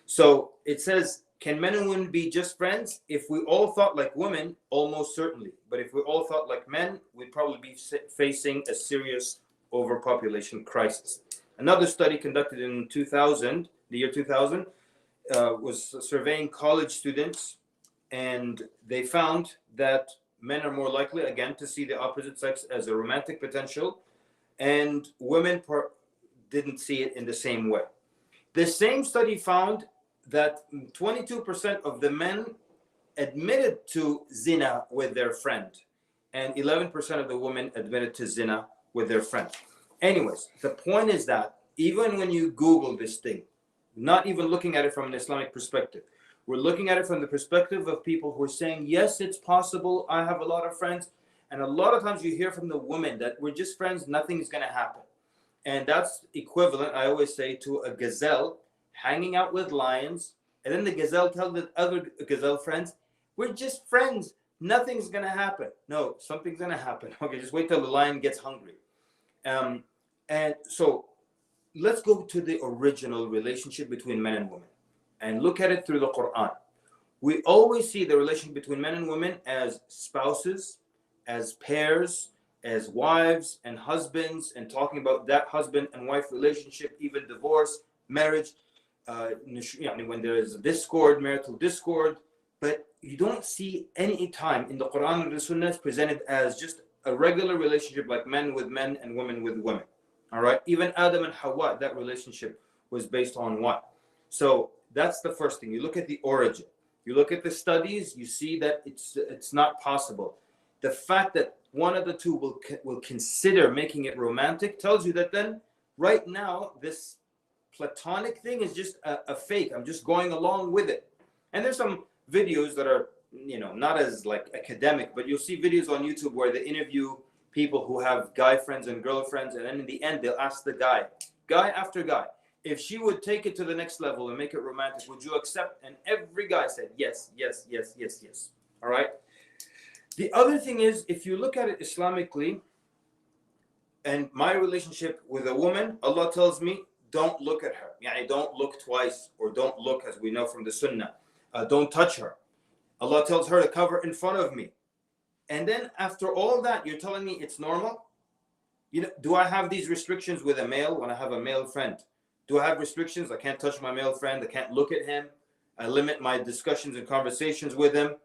So it says, can men and women be just friends? If we all thought like women, almost certainly. But if we all thought like men, we'd probably be facing a serious overpopulation crisis. Another study conducted in 2000, the year 2000, was surveying college students, and they found that men are more likely, again, to see the opposite sex as a romantic potential, and women didn't see it in the same way. The same study found that 22% of the men admitted to zina with their friend, and 11% of the women admitted to zina with their friend. Anyways, the point is that even when you Google this thing, not even looking at it from an Islamic perspective, we're looking at it from the perspective of people who are saying, yes, it's possible, I have a lot of friends. And a lot of times you hear from the women that we're just friends, nothing is going to happen. And that's equivalent, I always say, to a gazelle hanging out with lions. And then the gazelle tells the other gazelle friends, we're just friends, nothing's going to happen. No, something's going to happen. Okay, just wait till the lion gets hungry. And so let's go to the original relationship between men and women and look at it through the Quran. We always see the relationship between men and women as spouses, as pairs, as wives and husbands, and talking about that husband and wife relationship, even divorce, marriage, when there is discord, marital discord. But you don't see any time in the Quran or the Sunnah presented as just a regular relationship like men with men and women with women. All right. Even Adam and Hawa, that relationship was based on what? So that's the first thing. You look at the origin. You look at the studies. You see that it's not possible. The fact that one of the two will consider making it romantic tells you that then right now this platonic thing is just a fake. I'm just going along with it. And there's some videos that are not as like academic, but you'll see videos on YouTube where they interview people who have guy friends and girlfriends, and then in the end they'll ask the guy after guy, if she would take it to the next level and make it romantic, would you accept? And every guy said yes, yes, yes, yes, yes. All right. The other thing is, if you look at it Islamically, and my relationship with a woman, Allah tells me, don't look at her. Don't look twice, or don't look, as we know from the Sunnah. Don't touch her. Allah tells her to cover in front of me. And then after all that, you're telling me it's normal? Do I have these restrictions with a male when I have a male friend? Do I have restrictions? I can't touch my male friend. I can't look at him. I limit my discussions and conversations with him.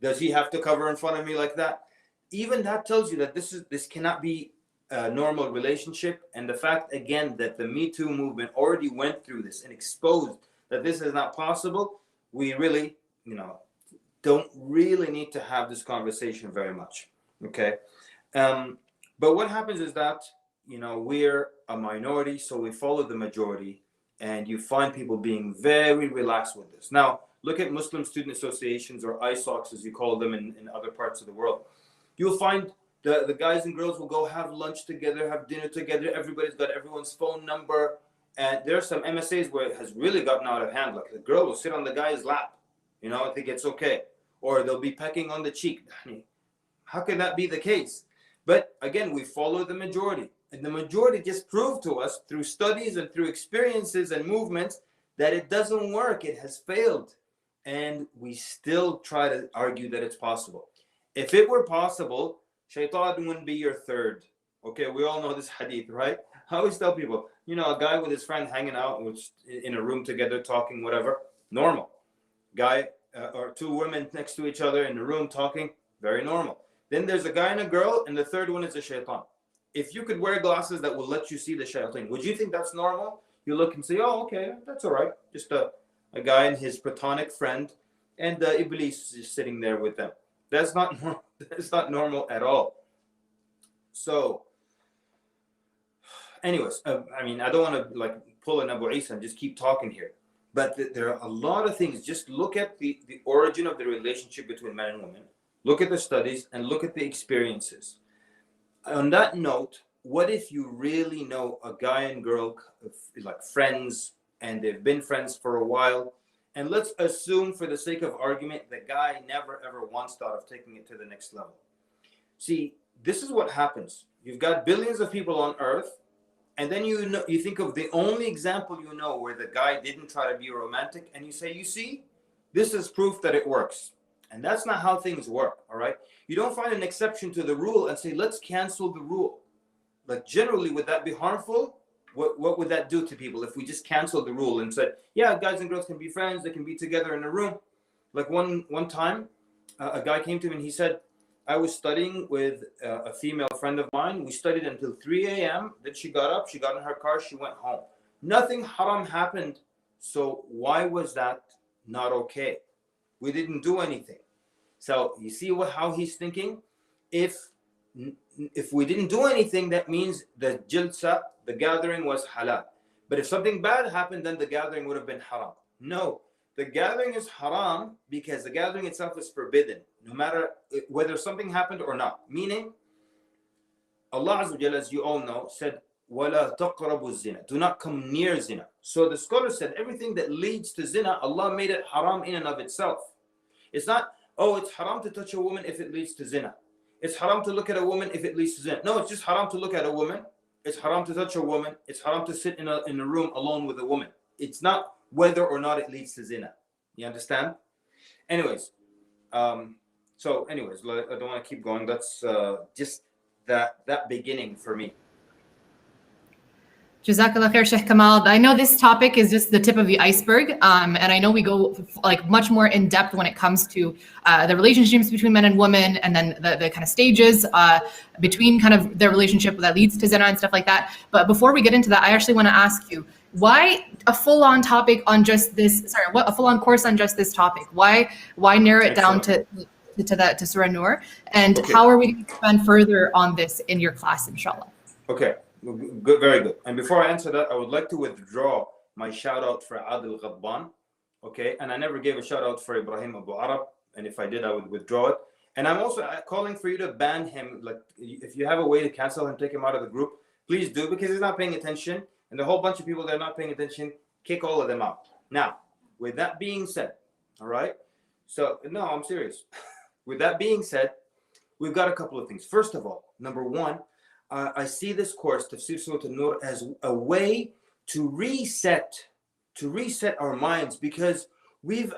Does he have to cover in front of me like that? Even that tells you that this cannot be a normal relationship. And the fact, again, that the Me Too movement already went through this and exposed that this is not possible, we really, don't really need to have this conversation very much. Okay. But what happens is that, we're a minority, so we follow the majority, and you find people being very relaxed with this. Now, look at Muslim student associations, or ISOCs, as you call them in other parts of the world. You'll find the guys and girls will go have lunch together, have dinner together. Everybody's got everyone's phone number. And there are some MSAs where it has really gotten out of hand. Like the girl will sit on the guy's lap, I think it's okay. Or they'll be pecking on the cheek. How can that be the case? But again, we follow the majority. And the majority just proved to us through studies and through experiences and movements that it doesn't work. It has failed. And we still try to argue that it's possible. If it were possible, shaitan wouldn't be your third. Okay, we all know this hadith, right? I always tell people, a guy with his friend hanging out in a room together, talking, whatever, normal. Guy or two women next to each other in the room talking, very normal. Then there's a guy and a girl, and the third one is a shaitan. If you could wear glasses that will let you see the shaitan, would you think that's normal? You look and say, oh, okay, that's all right. Just a guy and his platonic friend, and the Iblis is sitting there with them. That's not normal at all. So anyways, I mean, I don't want to like pull an Abu Eesa and just keep talking here, but there are a lot of things. Just look at the origin of the relationship between men and women, look at the studies, and look at the experiences. On that note, what if you really know a guy and girl, like friends, and they've been friends for a while, and let's assume for the sake of argument, the guy never ever once thought of taking it to the next level. See, this is what happens. You've got billions of people on earth, and then you think of the only example you know where the guy didn't try to be romantic, and you say, you see, this is proof that it works. And that's not how things work, all right? You don't find an exception to the rule and say, let's cancel the rule. Like generally, would that be harmful? What would that do to people if we just canceled the rule and said, yeah, guys and girls can be friends, they can be together in a room? Like one time, a guy came to me and he said, I was studying with a female friend of mine. We studied until 3 a.m. Then she got up, she got in her car, she went home. Nothing haram happened. So why was that not okay? We didn't do anything. So you see how he's thinking? If we didn't do anything, that means the jilsa, the gathering, was halal. But if something bad happened, then the gathering would have been haram. No, the gathering is haram because the gathering itself is forbidden, no matter whether something happened or not. Meaning, Allah Azza wa Jalla, as you all know, said, وَلَا تَقْرَبُوا الزِّنَا. Do not come near zina. So the scholar said everything that leads to zina, Allah made it haram in and of itself. It's not, oh, it's haram to touch a woman if it leads to zina. It's haram to look at a woman if it leads to zina. No, it's just haram to look at a woman. It's haram to touch a woman. It's haram to sit in a room alone with a woman. It's not whether or not it leads to zina. You understand? Anyways, I don't want to keep going. That's just that beginning for me. Jazakallah khair, Shaykh Kamal. I know this topic is just the tip of the iceberg, and I know we go like much more in depth when it comes to the relationships between men and women, and then the kind of stages between kind of their relationship that leads to zina and stuff like that. But before we get into that, I actually want to ask you, why a full-on topic on just this? Sorry, what a full-on course on just this topic? Why narrow it down to Surah Al-Nūr? And how are we going to expand further on this in your class, inshallah? Okay. Good, very good. And before I answer that, I would like to withdraw my shout out for Adil Ghadban. Okay, and I never gave a shout out for Ibrahim Abu Arab, and if I did, I would withdraw it. And I'm also calling for you to ban him. Like, if you have a way to cancel him, take him out of the group, please do, because he's not paying attention, and the whole bunch of people that are not paying attention, kick all of them out. Now, with that being said, all right. So no, I'm serious. With that being said, we've got a couple of things. First of all, number one, I see this course, Tafsir Surat Al-Nūr, as a way to reset our minds, because we've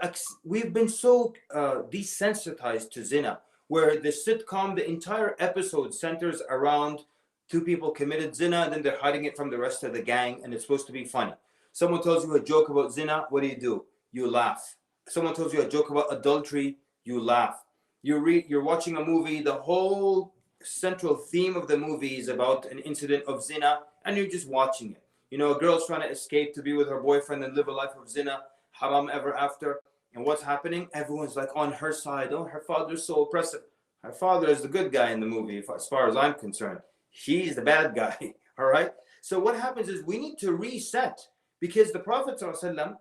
been so desensitized to zina, where the sitcom, the entire episode centers around two people committed zina, and then they're hiding it from the rest of the gang, and it's supposed to be funny. Someone tells you a joke about zina, what do? You laugh. Someone tells you a joke about adultery, you laugh. You're watching a movie, the whole central theme of the movie is about an incident of zina, and you're just watching it. You know, a girl's trying to escape to be with her boyfriend and live a life of zina, haram ever after. And what's happening? Everyone's like on her side. Oh, her father's so oppressive. Her father is the good guy in the movie, as far as I'm concerned. He's the bad guy. All right. So what happens is we need to reset, because the Prophet ﷺ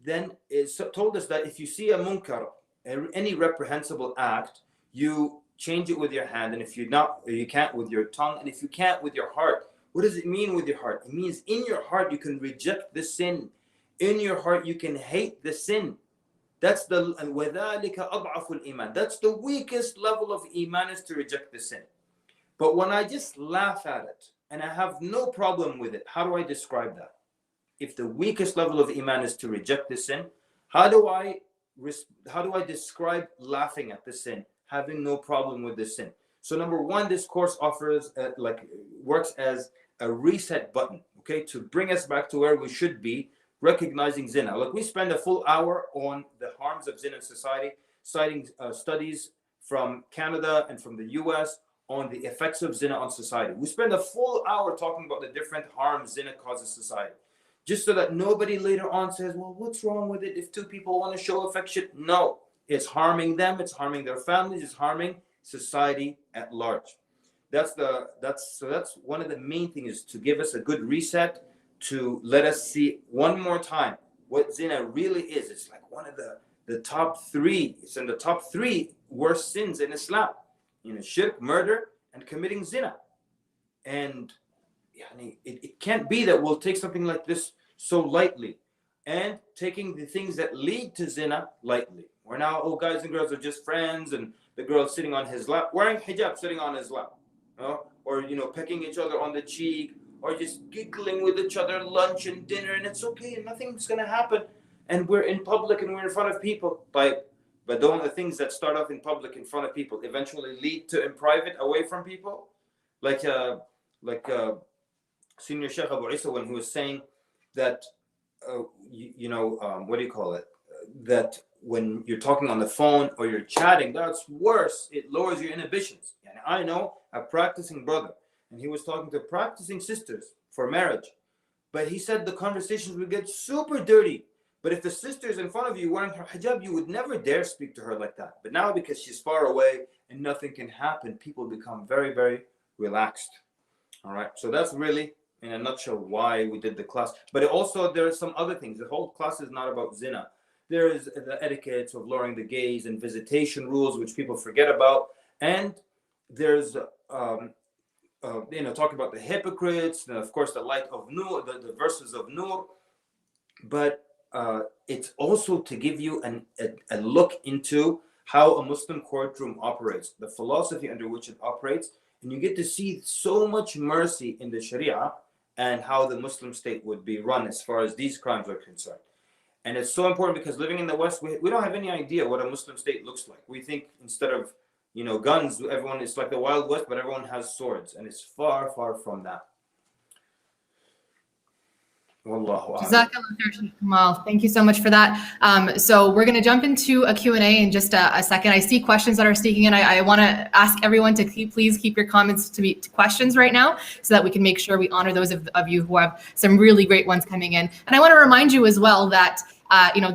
then told us that if you see a munkar, any reprehensible act, you change it with your hand, and if you can't with your tongue, and if you can't with your heart. What does it mean with your heart? It means in your heart you can reject the sin. In your heart you can hate the sin. That's the وَذَلِكَ أَضْعَفُ الْإِيمَانِ. That's the weakest level of iman, is to reject the sin. But when I just laugh at it and I have no problem with it, how do I describe that? If the weakest level of iman is to reject the sin, how do I describe laughing at the sin, having no problem with the sin? So number one, this course offers works as a reset button, okay, to bring us back to where we should be, recognizing zina. Like, we spend a full hour on the harms of zina in society, citing studies from Canada and from the US on the effects of zina on society. We spend a full hour talking about the different harms zina causes society, just so that nobody later on says, well, what's wrong with it if two people want to show affection? No, it's harming them, it's harming their families, it's harming society at large. that's one of the main things, is to give us a good reset, to let us see one more time what zina really is. It's like one of the top three. It's in the top three worst sins in Islam. Shirk, murder, and committing zina. And it can't be that we'll take something like this so lightly, and taking the things that lead to zina lightly. We're now, guys and girls are just friends, and the girl sitting on his lap, wearing hijab, sitting on his lap, or pecking each other on the cheek, or just giggling with each other, lunch and dinner, and it's okay, and nothing's gonna happen. And we're in public and we're in front of people. But don't the things that start off in public, in front of people, eventually lead to in private, away from people? Like Senior Shaykh Abu Eesa, when he was saying that, what do you call it? That when you're talking on the phone or you're chatting, that's worse. It lowers your inhibitions. And I know a practicing brother, and he was talking to practicing sisters for marriage. But he said the conversations would get super dirty. But if the sister's in front of you wearing her hijab, you would never dare speak to her like that. But now, because she's far away and nothing can happen, people become very, very relaxed. All right. So that's really, in a nutshell, why we did the class. But also, there are some other things. The whole class is not about zina. There is the etiquettes of lowering the gaze and visitation rules, which people forget about. And there's, talking about the hypocrites, and of course, the light of Nur, the verses of Nur. But it's also to give you a look into how a Muslim courtroom operates, the philosophy under which it operates. And you get to see so much mercy in the Sharia and how the Muslim state would be run as far as these crimes are concerned. And it's so important because living in the West, we don't have any idea what a Muslim state looks like. We think instead of, guns, everyone is like the Wild West, but everyone has swords. And it's far, far from that. Wallahu a'lam. Jazakallah khair, Shaykh Kamal. Thank you so much for that. So we're going to jump into a Q&A in just a second. I see questions that are sneaking in. I want to ask everyone to please keep your comments to questions right now, so that we can make sure we honor those of you who have some really great ones coming in. And I want to remind you as well that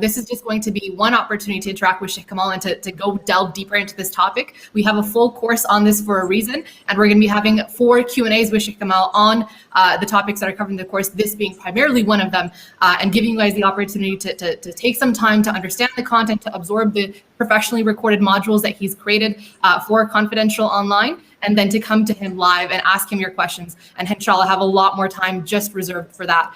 this is just going to be one opportunity to interact with Shaykh Kamal and to go delve deeper into this topic. We have a full course on this for a reason, and we're going to be having 4 Q&As with Shaykh Kamal on the topics that are covered in the course, this being primarily one of them, and giving you guys the opportunity to take some time to understand the content, to absorb the professionally recorded modules that he's created for Confidential Online, and then to come to him live and ask him your questions. And inshallah, have a lot more time just reserved for that.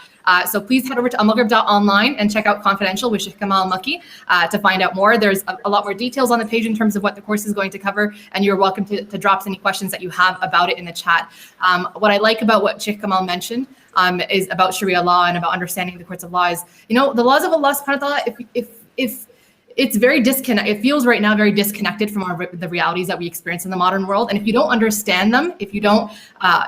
So please head over to almaghrib.online and check out Confidential with Shaykh Kamal Mekki to find out more. There's a lot more details on the page in terms of what the course is going to cover, and you're welcome to drop any questions that you have about it in the chat. What I like about what Shaykh Kamal mentioned is about Sharia law and about understanding the courts of law is, the laws of Allah subhanahu wa ta'ala, if it's very it feels right now very disconnected from the realities that we experience in the modern world. And if you don't understand them, if you don't,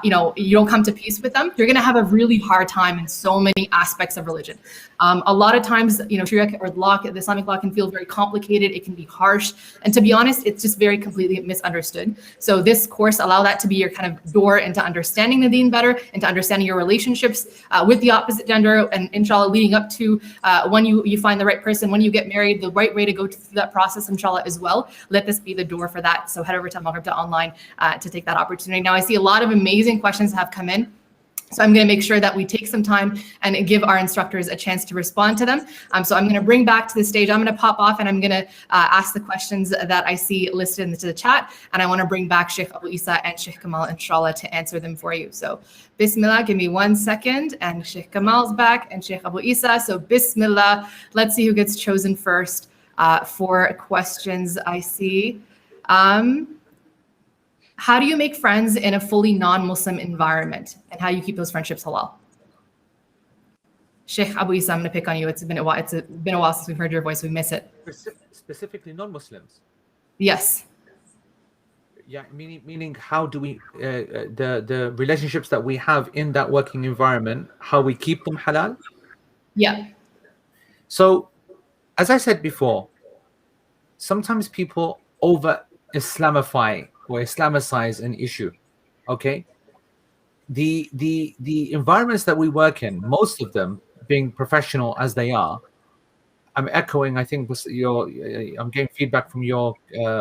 you don't come to peace with them, you're going to have a really hard time in so many aspects of religion. A lot of times, Sharia or the Islamic law can feel very complicated. It can be harsh. And to be honest, it's just very completely misunderstood. So this course allow that to be your kind of door into understanding the deen better, into understanding your relationships with the opposite gender, and inshallah leading up to when you find the right person, when you get married, the right way to go through that process, inshallah, as well. Let this be the door for that. So head over to almaghrib.online to take that opportunity. Now, I see a lot of amazing questions have come in. So I'm going to make sure that we take some time and give our instructors a chance to respond to them. So I'm going to bring back to the stage. I'm going to pop off and I'm going to ask the questions that I see listed into the chat. And I want to bring back Shaykh Abu Eesa and Shaykh Kamal, inshallah, to answer them for you. So Bismillah, give me 1 second. And Shaykh Kamal's back and Shaykh Abu Eesa. So Bismillah, let's see who gets chosen first for questions I see. How do you make friends in a fully non-Muslim environment, and how you keep those friendships halal? Shaykh Abu Eesa, I'm going to pick on you. It's been a while since we've heard your voice. We miss it. Specifically non-Muslims? Yes. Yeah, meaning how do we, the relationships that we have in that working environment, how we keep them halal? Yeah. So, as I said before, sometimes people over-Islamify or Islamicize an issue, okay? The environments that we work in, most of them being professional as they are, I'm echoing, I think, I'm getting feedback from your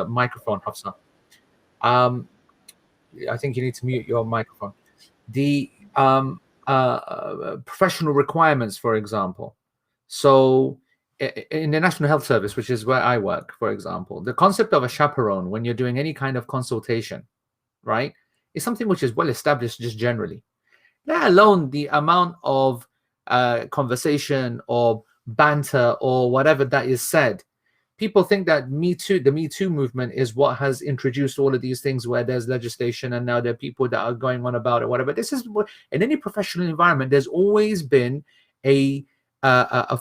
microphone, Hafsa. I think you need to mute your microphone. The professional requirements, for example. So in the National Health Service, which is where I work, for example, the concept of a chaperone when you're doing any kind of consultation, right, is something which is well established just generally. Let alone the amount of conversation or banter or whatever that is said. People think that the Me Too movement is what has introduced all of these things where there's legislation and now there are people that are going on about it, whatever. This is what, in any professional environment, there's always been a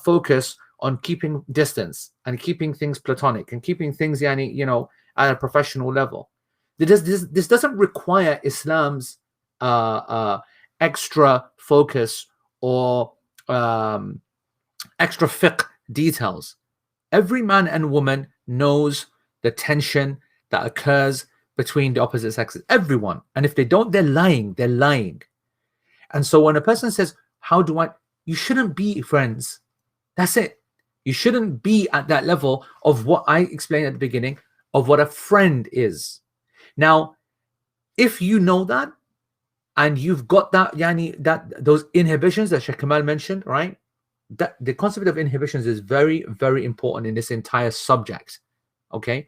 focus on keeping distance and keeping things platonic and keeping things, at a professional level. This doesn't require Islam's extra focus or extra fiqh details. Every man and woman knows the tension that occurs between the opposite sexes. Everyone. And if they don't, they're lying. They're lying. And so when a person says, you shouldn't be friends. That's it. You shouldn't be at that level of what I explained at the beginning of what a friend is. Now, if you know that and you've got that, those inhibitions that Shaykh Kamal mentioned, right? That the concept of inhibitions is very, very important in this entire subject. Okay,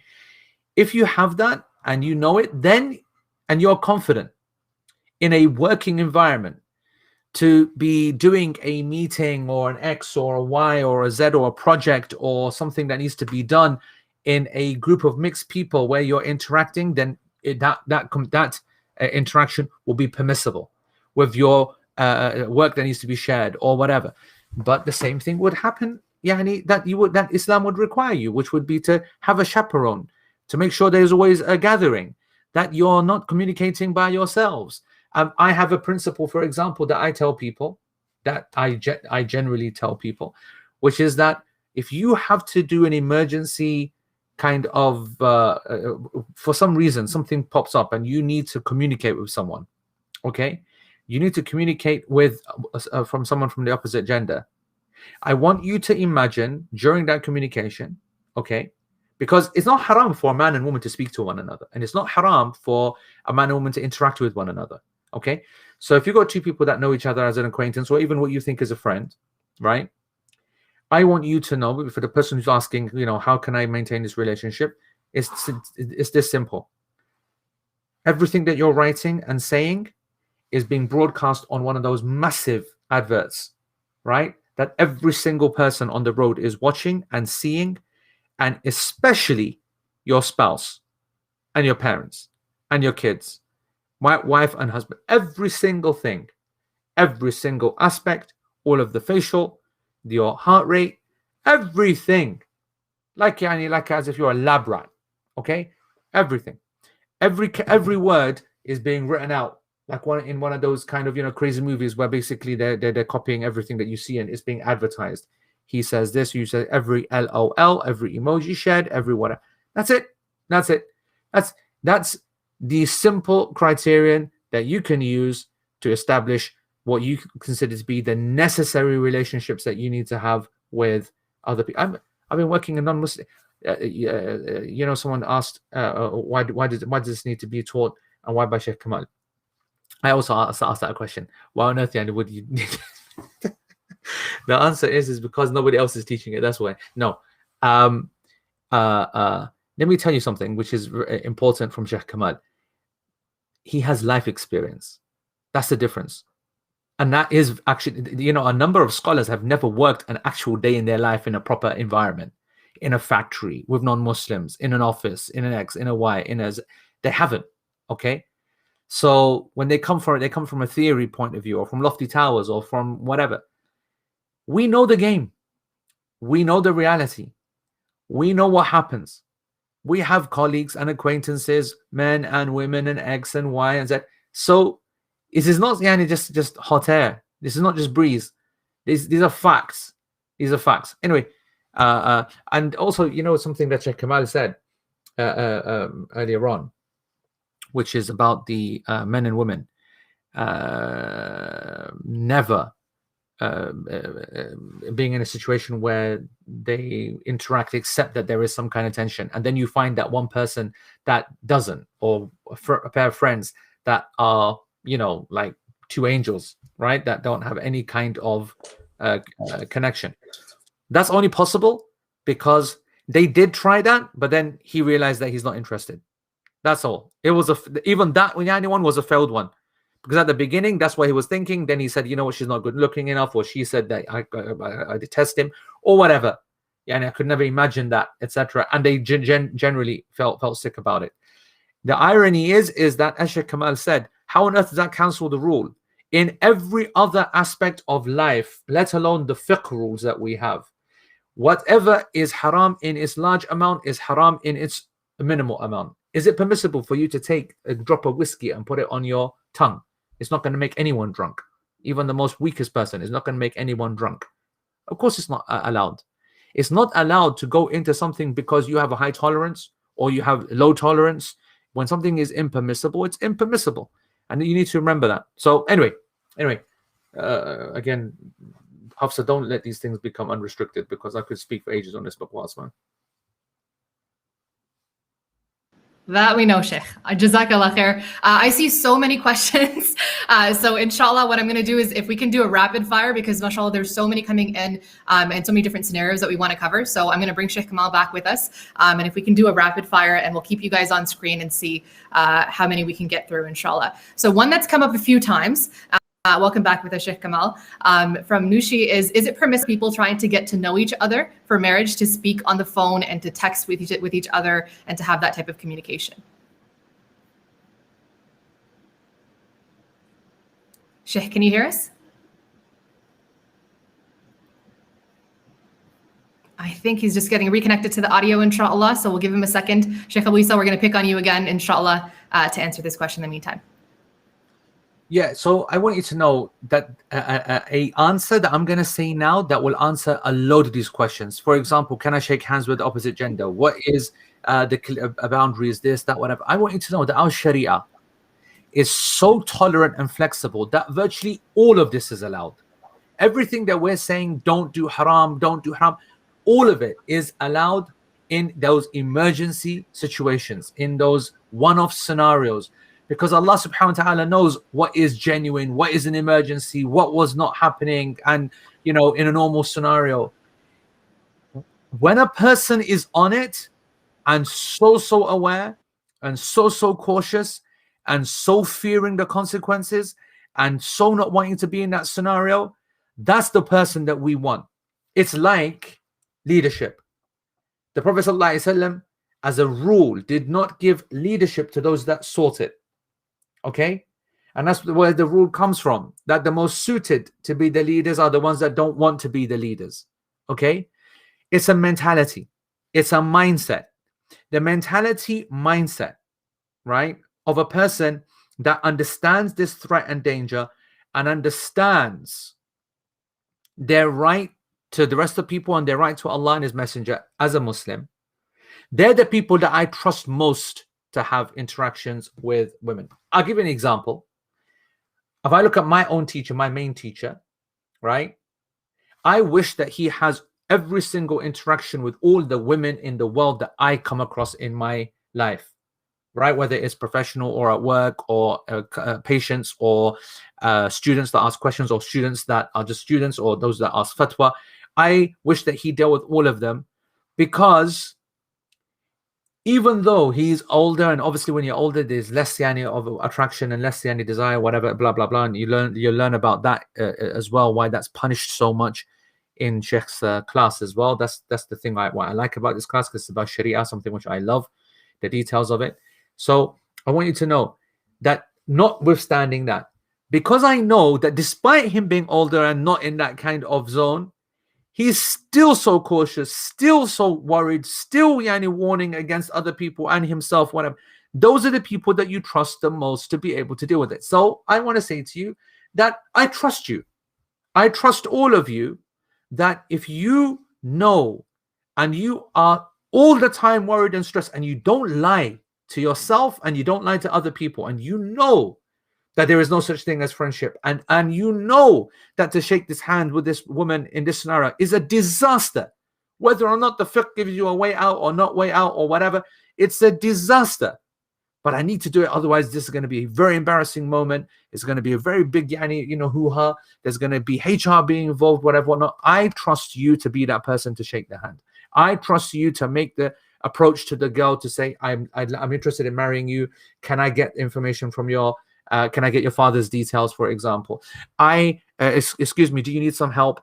if you have that and you know it, then and you're confident in a working environment to be doing a meeting or an X or a Y or a Z or a project or something that needs to be done in a group of mixed people where you're interacting, then that interaction will be permissible with your work that needs to be shared or whatever. But the same thing would happen, that Islam would require you, which would be to have a chaperone, to make sure there's always a gathering, that you're not communicating by yourselves. I have a principle, for example, that I tell people, that I generally tell people, which is that if you have to do an emergency kind of, for some reason, something pops up and you need to communicate with someone, okay? You need to communicate with from someone from the opposite gender. I want you to imagine during that communication, okay, because it's not haram for a man and woman to speak to one another, and it's not haram for a man and woman to interact with one another, okay? So if you've got two people that know each other as an acquaintance or even what you think is a friend, right? I want you to know, for the person who's asking, how can I maintain this relationship? It's this simple. Everything that you're writing and saying is being broadcast on one of those massive adverts, right? That every single person on the road is watching and seeing, and especially your spouse and your parents and your kids, wife and husband, every single thing, every single aspect, all of the facial, your heart rate, everything, like as if you're a lab rat, okay? Everything, every word is being written out, like one of those kind of crazy movies where basically they're copying everything that you see and it's being advertised. He says this, you say every LOL, every emoji shared, every whatever. That's it. That's the simple criterion that you can use to establish what you consider to be the necessary relationships that you need to have with other people. I've been working in non-Muslim. Someone asked, why does this need to be taught, and why by Shaykh Kamal? I also asked that question. Why on earth would you need The answer is because nobody else is teaching it. That's why. No. Let me tell you something which is important from Shaykh Kamal. He has life experience. That's the difference. And that is actually, a number of scholars have never worked an actual day in their life in a proper environment, in a factory with non-Muslims, in an office, in an X, in a Y, they haven't. Okay. So when they come from a theory point of view, or from lofty towers, or from whatever. We know the game. We know the reality. We know what happens. We have colleagues and acquaintances, men and women and X and Y and Z. So this is not just hot air. This is not just breeze. These are facts. These are facts. Anyway, and also, something that Shaykh Kamal said earlier on, which is about the men and women never being in a situation where they interact except that there is some kind of tension, and then you find that one person that doesn't, or a pair of friends that are, you know, like two angels, right? That don't have any kind of connection. That's only possible because they did try that, but then he realized that he's not interested. That's all. It was even that one was a failed one, because at the beginning that's what he was thinking. Then he said, you know what, she's not good looking enough, or she said that I detest him, or whatever. Yeah, and I could never imagine that, etc. And they generally felt sick about it. The irony is that, as Shaykh Kamal said, how on earth does that cancel the rule? In every other aspect of life, let alone the fiqh rules that we have, whatever is haram in its large amount is haram in its minimal amount. Is it permissible for you to take a drop of whiskey and put it on your tongue? It's not going to make anyone drunk. Even the most weakest person is not going to make anyone drunk. Of course it's not allowed. It's not allowed to go into something because you have a high tolerance or you have low tolerance. When something is impermissible, it's impermissible. And you need to remember that. So anyway, again, Hafsa, don't let these things become unrestricted, because I could speak for ages on this book, man. That we know, Sheikh. Jazakallah khair. I see so many questions. So inshallah, what I'm going to do is, if we can do a rapid fire, because mashallah, there's so many coming in and so many different scenarios that we want to cover. So I'm going to bring Sheikh Kamal back with us. And if we can do a rapid fire, and we'll keep you guys on screen and see how many we can get through, inshallah. So one that's come up a few times. Welcome back with us, Shaykh Kamal. From Nushi is it permissible people trying to get to know each other for marriage to speak on the phone and to text with each other and to have that type of communication? Shaykh, can you hear us? I think he's just getting reconnected to the audio, inshallah. So we'll give him a second. Shaykh Abu Eesa, we're going to pick on you again, inshallah, to answer this question in the meantime. Yeah, so I want you to know that a answer that I'm going to say now that will answer a load of these questions. For example, can I shake hands with the opposite gender? What is the boundary? Is this, that, whatever? I want you to know that our Sharia is so tolerant and flexible that virtually all of this is allowed. Everything that we're saying, don't do haram, all of it is allowed in those emergency situations, in those one-off scenarios. Because Allah subhanahu wa ta'ala knows what is genuine, what is an emergency, what was not happening, and, you know, in a normal scenario. When a person is on it and so aware and so cautious and so fearing the consequences and so not wanting to be in that scenario, that's the person that we want. It's like leadership. The Prophet ﷺ, as a rule, did not give leadership to those that sought it. Okay, and that's where the rule comes from, that the most suited to be the leaders are the ones that don't want to be the leaders. Okay, it's a mentality, it's a mindset. The mentality mindset, right, of a person that understands this threat and danger and understands their right to the rest of people and their right to Allah and His Messenger as a Muslim. They're the people that I trust most to have interactions with women. I'll give you an example. If I look at my own teacher, my main teacher, right, I wish that he has every single interaction with all the women in the world that I come across in my life, right, whether it's professional or at work or patients or students that ask questions or students that are just students or those that ask fatwa. I wish that he dealt with all of them, because even though he's older, and obviously when you're older, there's less of attraction and less desire, whatever, blah, blah, blah. And you learn about that as well, why that's punished so much in Sheikh's class as well. That's the thing what I like about this class, because it's about Sharia, something which I love, the details of it. So I want you to know that, notwithstanding that, because I know that despite him being older and not in that kind of zone, he's still so cautious, still so worried, still warning against other people and himself, whatever. Those are the people that you trust the most to be able to deal with it. So I want to say to you that I trust you. I trust all of you, that if you know and you are all the time worried and stressed, and you don't lie to yourself and you don't lie to other people, and you know that there is no such thing as friendship, and you know that to shake this hand with this woman in this scenario is a disaster, whether or not the fiqh gives you a way out or not way out or whatever, it's a disaster. but I need to do it. Otherwise, this is going to be a very embarrassing moment. It's going to be a very big, hoo-ha. There's going to be hijaab being involved, whatever, whatnot. I trust you to be that person to shake the hand. I trust you to make the approach to the girl to say, I'm interested in marrying you. Can I get information from can I get your father's details, for example? Excuse me, do you need some help?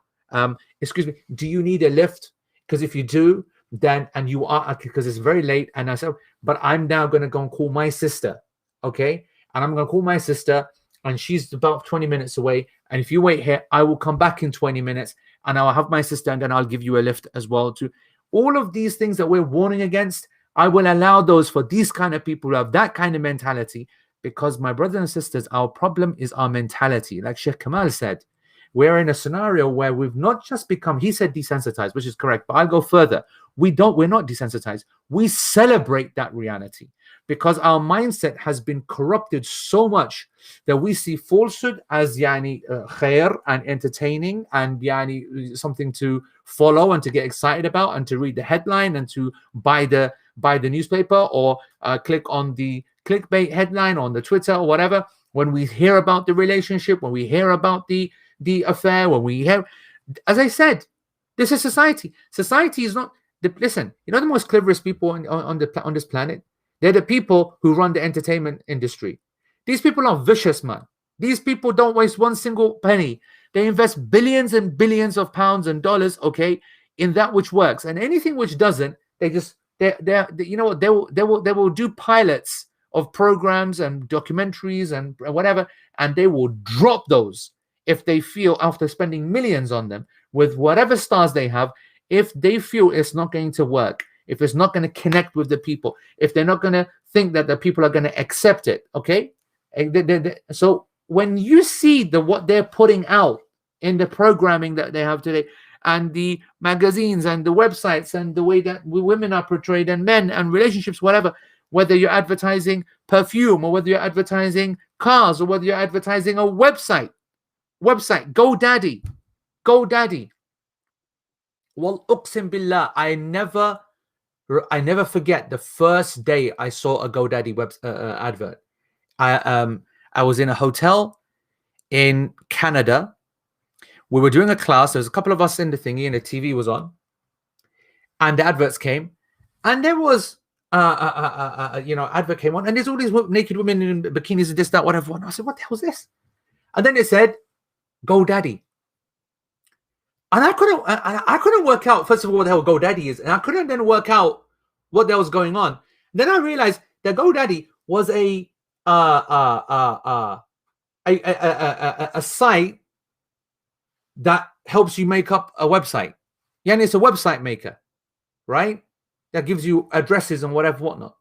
Excuse me, do you need a lift? Because if you do, then, and you are, because it's very late, and I said, but I'm now going to go and call my sister, okay? And I'm going to call my sister, and she's about 20 minutes away. And if you wait here, I will come back in 20 minutes, and I'll have my sister, and then I'll give you a lift as well too. All of these things that we're warning against, I will allow those for these kind of people who have that kind of mentality, because my brothers and sisters, our problem is our mentality. Like Shaykh Kamal said, we're in a scenario where we've not just become, he said desensitized, which is correct, but I'll go further. We're not desensitized. We celebrate that reality because our mindset has been corrupted so much that we see falsehood as khair and entertaining and something to follow and to get excited about and to read the headline and to buy the newspaper or click on the clickbait headline on the Twitter or whatever. When we hear about the relationship, when we hear about the affair, when we hear, as I said, this is society. Society is not. Listen, the most cleverest people on this planet, they're the people who run the entertainment industry. These people are vicious, man. These people don't waste one single penny. They invest billions and billions of pounds and dollars, okay, in that which works, and anything which doesn't, they will do pilots of programs and documentaries and whatever, and they will drop those if they feel, after spending millions on them with whatever stars they have, if they feel it's not going to work, if it's not going to connect with the people, if they're not going to think that the people are going to accept it, okay? So when you see what they're putting out in the programming that they have today, and the magazines and the websites and the way that women are portrayed and men and relationships, whatever, whether you're advertising perfume or whether you're advertising cars or whether you're advertising a website, GoDaddy. Well, uqsim billah, I never forget the first day I saw a GoDaddy advert. I was in a hotel in Canada. We were doing a class. There was a couple of us in the thingy, and the TV was on, and the adverts came, and there was advert came on, and there's all these naked women in bikinis and this, that, whatever. And I said, what the hell is this? And then it said GoDaddy. And I couldn't work out, first of all, what the hell GoDaddy is. And I couldn't then work out what the hell was going on. Then I realized that GoDaddy was a site that helps you make up a website. It's a website maker, right? That gives you addresses and whatnot.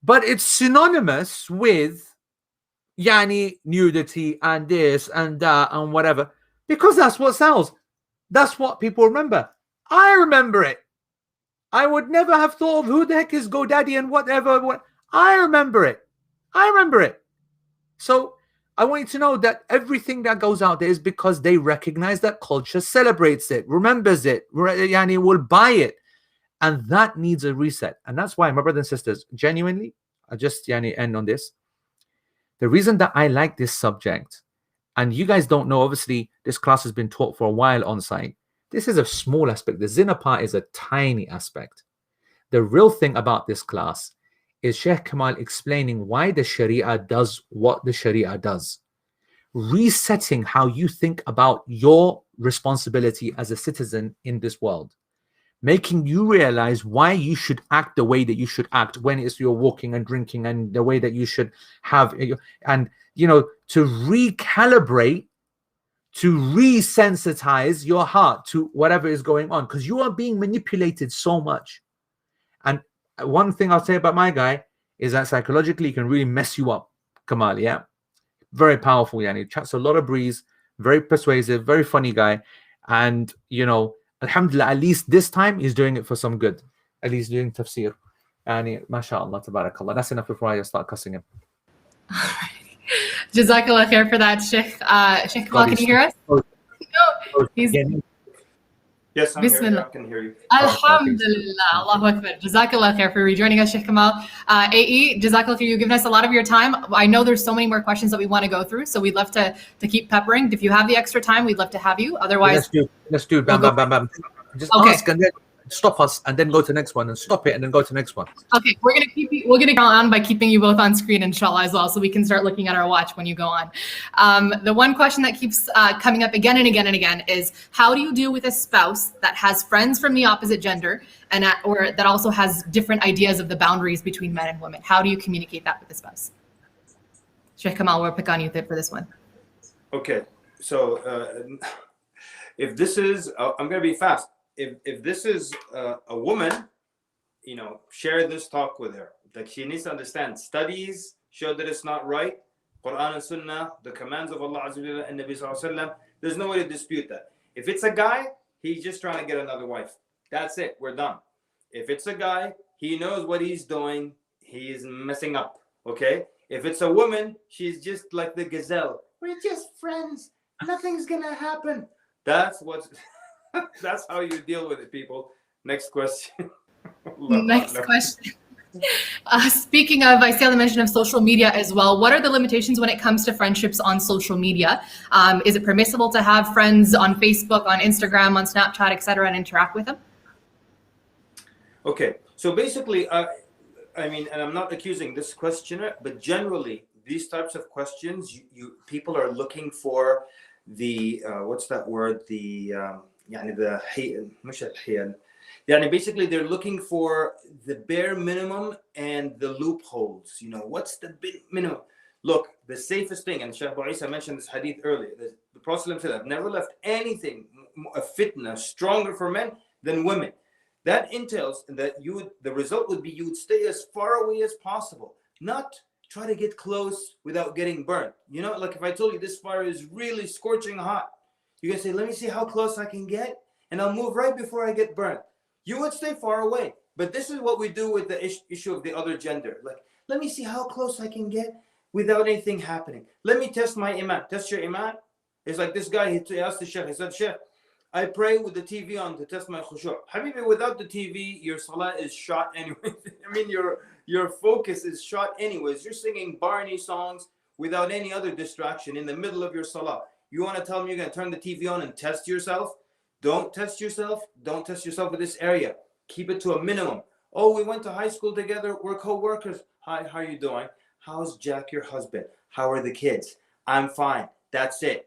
But it's synonymous with nudity and this and that and whatever, because that's what sells. That's what people remember. I remember it. I would never have thought of who the heck is GoDaddy and whatever. I remember it. So I want you to know that everything that goes out there is because they recognize that culture celebrates it, remembers it, will buy it. And that needs a reset. And that's why, my brothers and sisters, genuinely, I just end on this. The reason that I like this subject, and you guys don't know, obviously, this class has been taught for a while on site. This is a small aspect. The zina part is a tiny aspect. The real thing about this class is Shaykh Kamal explaining why the Sharia does what the Sharia does. Resetting how you think about your responsibility as a citizen in this world. Making you realize why you should act the way that you should act when it's you're walking and drinking, and the way that you should have, and to recalibrate, to resensitize your heart to whatever is going on, because you are being manipulated so much. And one thing I'll say about my guy is that psychologically he can really mess you up, Kamal. Yeah, very powerful. He chats a lot of breeze, very persuasive, very funny guy, and Alhamdulillah, at least this time he's doing it for some good. At least doing tafsir. And mashallah, tabarakallah. That's enough before I start cussing him. All right. Jazakallah khair for that, Sheikh. Sheikh Kamal, can you hear us? No, he's... Yes, I'm here. Bismillah. I can hear you. Alhamdulillah. Allahu Akbar. Jazakallah khair for rejoining us, Shaykh Kamal. AE, Jazakallah khair, you've given us a lot of your time. I know there's so many more questions that we want to go through, so we'd love to keep peppering. If you have the extra time, we'd love to have you. Otherwise, let's do bam, we'll bam, bam, bam. Just Okay. ask and then stop us and then go to the next one and stop it and then go to the next one. Okay, we're gonna go on by keeping you both on screen, inshallah, as well, so we can start looking at our watch when you go on. The one question that keeps coming up again and again and again is, how do you deal with a spouse that has friends from the opposite gender and or that also has different ideas of the boundaries between men and women? How do you communicate that with the spouse? Shaykh Kamal, we'll pick on you for this one. Okay, so if this is, I'm gonna be fast. If this is a woman, you know, share this talk with her. Like, she needs to understand. Studies show that it's not right. Quran and Sunnah, the commands of Allah Azza wa Jalla and Nabi Sallallahu Alaihi Wasallam, there's no way to dispute that. If it's a guy, he's just trying to get another wife. That's it. We're done. If it's a guy, he knows what he's doing. He is messing up. Okay. If it's a woman, she's just like the gazelle. We're just friends. Nothing's gonna happen. That's what's. That's how you deal with it, people. Next question. Next question. Speaking of, I see the mention of social media as well. What are the limitations when it comes to friendships on social media? Is it permissible to have friends on Facebook, on Instagram, on Snapchat, etc., and interact with them? Okay, so basically, I mean, and I'm not accusing this questioner, but generally, these types of questions, people are looking for the what's that word? Basically they're looking for the bare minimum and the loopholes. You know, what's the minimum? Look, the safest thing, and Shaykh Eesa mentioned this hadith earlier, the Prophet said, I've never left anything, a fitna, stronger for men than women. That entails that the result would be you would stay as far away as possible, not try to get close without getting burnt. You know, like if I told you this fire is really scorching hot, you're gonna say, let me see how close I can get, and I'll move right before I get burnt. You would stay far away. But this is what we do with the issue of the other gender. Like, let me see how close I can get without anything happening. Let me test my iman. Test your iman. It's like this guy, he asked the Shaykh, he said, Shaykh, I pray with the TV on to test my khushu'. Habibi, without the TV, your salah is shot anyway. I mean, your focus is shot anyways. You're singing Barney songs without any other distraction in the middle of your salah. You want to tell me you're going to turn the TV on and test yourself? Don't test yourself. Don't test yourself in this area. Keep it to a minimum. Oh, we went to high school together. We're co-workers. Hi, how are you doing? How's Jack, your husband? How are the kids? I'm fine. That's it.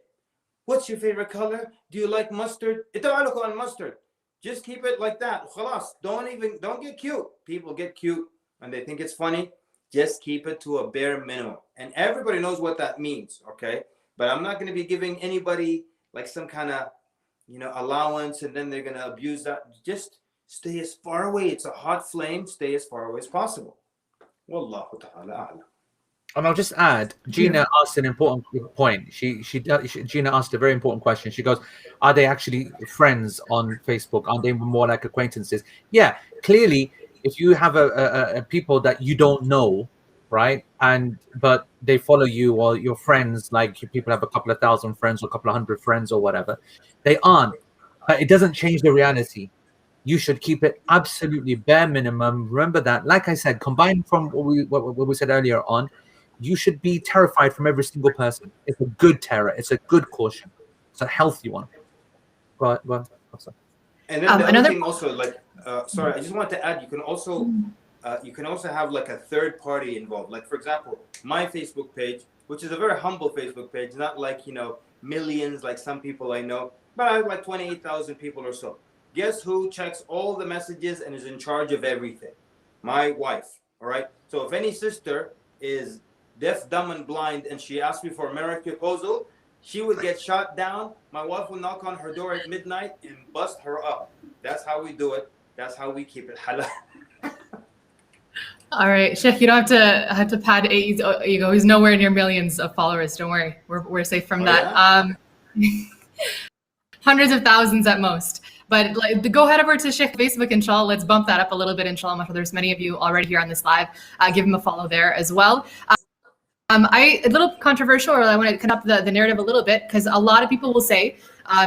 What's your favorite color? Do you like mustard? Itawaluko on mustard. Just keep it like that. Khalas. Don't get cute. People get cute and they think it's funny. Just keep it to a bare minimum. And everybody knows what that means, okay? But I'm not going to be giving anybody like some kind of, you know, allowance and then they're going to abuse that. Just stay as far away. It's a hot flame. Stay as far away as possible. Wallahu ta'ala a'lam. And I'll just add, Gina asked an important point. Gina asked a very important question. She goes, are they actually friends on Facebook? Aren't they more like acquaintances? Yeah, clearly, if you have a people that you don't know, right, but they follow you or your friends, like people have a couple of thousand friends or a couple of hundred friends or whatever, they aren't. But it doesn't change the reality. You should keep it absolutely bare minimum. Remember that, like I said, combined from what we said earlier on, you should be terrified from every single person. It's a good terror. It's a good caution. It's a healthy one. Go on. And then the other thing also, like, sorry, I just want to add, you can also have like a third party involved. Like, for example, my Facebook page, which is a very humble Facebook page, not like, you know, millions like some people I know, but I have like 28,000 people or so. Guess who checks all the messages and is in charge of everything? My wife. All right. So if any sister is deaf, dumb, and blind, and she asked me for a marriage proposal, she would get shot down. My wife would knock on her door at midnight and bust her up. That's how we do it. That's how we keep it halal. All right, Shaykh, you don't have to pad AE's ego. He's nowhere near millions of followers. Don't worry, we're safe from that. Yeah? Hundreds of thousands at most. But go head over to Shaykh Facebook, inshallah. Let's bump that up a little bit, inshallah. There's many of you already here on this live. Give him a follow there as well. A little controversial, or I want to cut up the narrative a little bit, because a lot of people will say,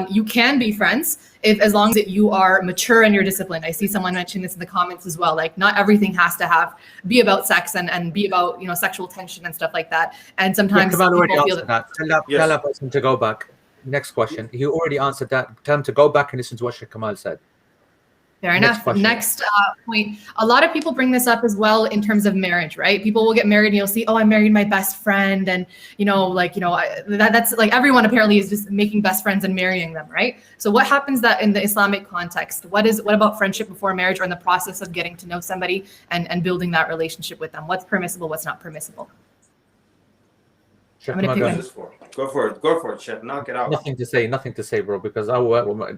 You can be friends as long as you are mature and you're disciplined. I see someone mentioning this in the comments as well. Like, not everything has to be about sex and be about, you know, sexual tension and stuff like that. And sometimes Kamal already people feel answered that. Tell Yes. that person to go back. Next question. He already answered that. Tell him to go back and listen to what Shaykh Kamal said. Fair enough. Next point. A lot of people bring this up as well in terms of marriage, right? People will get married and you'll see, oh, I married my best friend. And, you know, like, you know, that's like everyone apparently is just making best friends and marrying them, right? So what happens that in the Islamic context? What about friendship before marriage, or in the process of getting to know somebody and building that relationship with them? What's permissible? What's not permissible? Shaykh I'm gonna Kamal, pick Go for it, Sheikh. Knock it out. nothing to say, bro, because I work with my...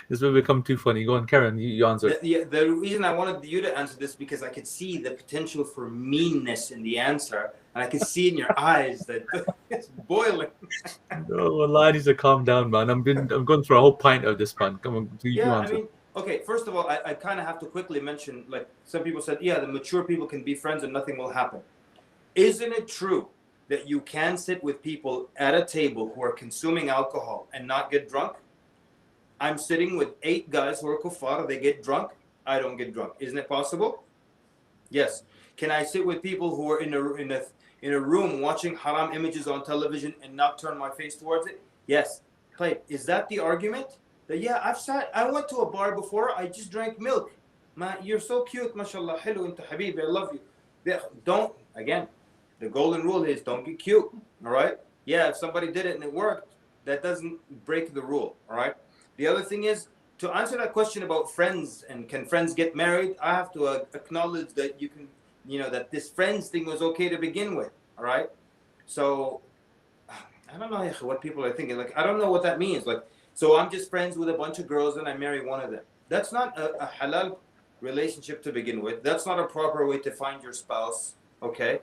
This will become too funny. Go on, Karen, you answer. The reason I wanted you to answer this, because I could see the potential for meanness in the answer, and I could see in your eyes that it's boiling. Oh, Allah needs to calm down, man. I'm going through a whole pint of this, man. Come on, you answer. I mean, okay, first of all, I kind of have to quickly mention, like, some people said, yeah, the mature people can be friends and nothing will happen. Isn't it true that you can sit with people at a table who are consuming alcohol and not get drunk? I'm sitting with 8 guys who are kuffar, they get drunk, I don't get drunk. Isn't it possible? Yes. Can I sit with people who are in a room watching haram images on television and not turn my face towards it? Yes. Right. Is that the argument? That, yeah, I went to a bar before, I just drank milk. You're so cute, mashallah, hello, into habibi, I love you. Don't, again, the golden rule is don't get cute, all right? Yeah, if somebody did it and it worked, that doesn't break the rule, all right? The other thing is, to answer that question about friends and can friends get married, I have to acknowledge that you can, you know, that this friends thing was okay to begin with, all right? So, I don't know what people are thinking. Like, I don't know what that means. Like, so I'm just friends with a bunch of girls and I marry one of them. That's not a halal relationship to begin with. That's not a proper way to find your spouse, okay?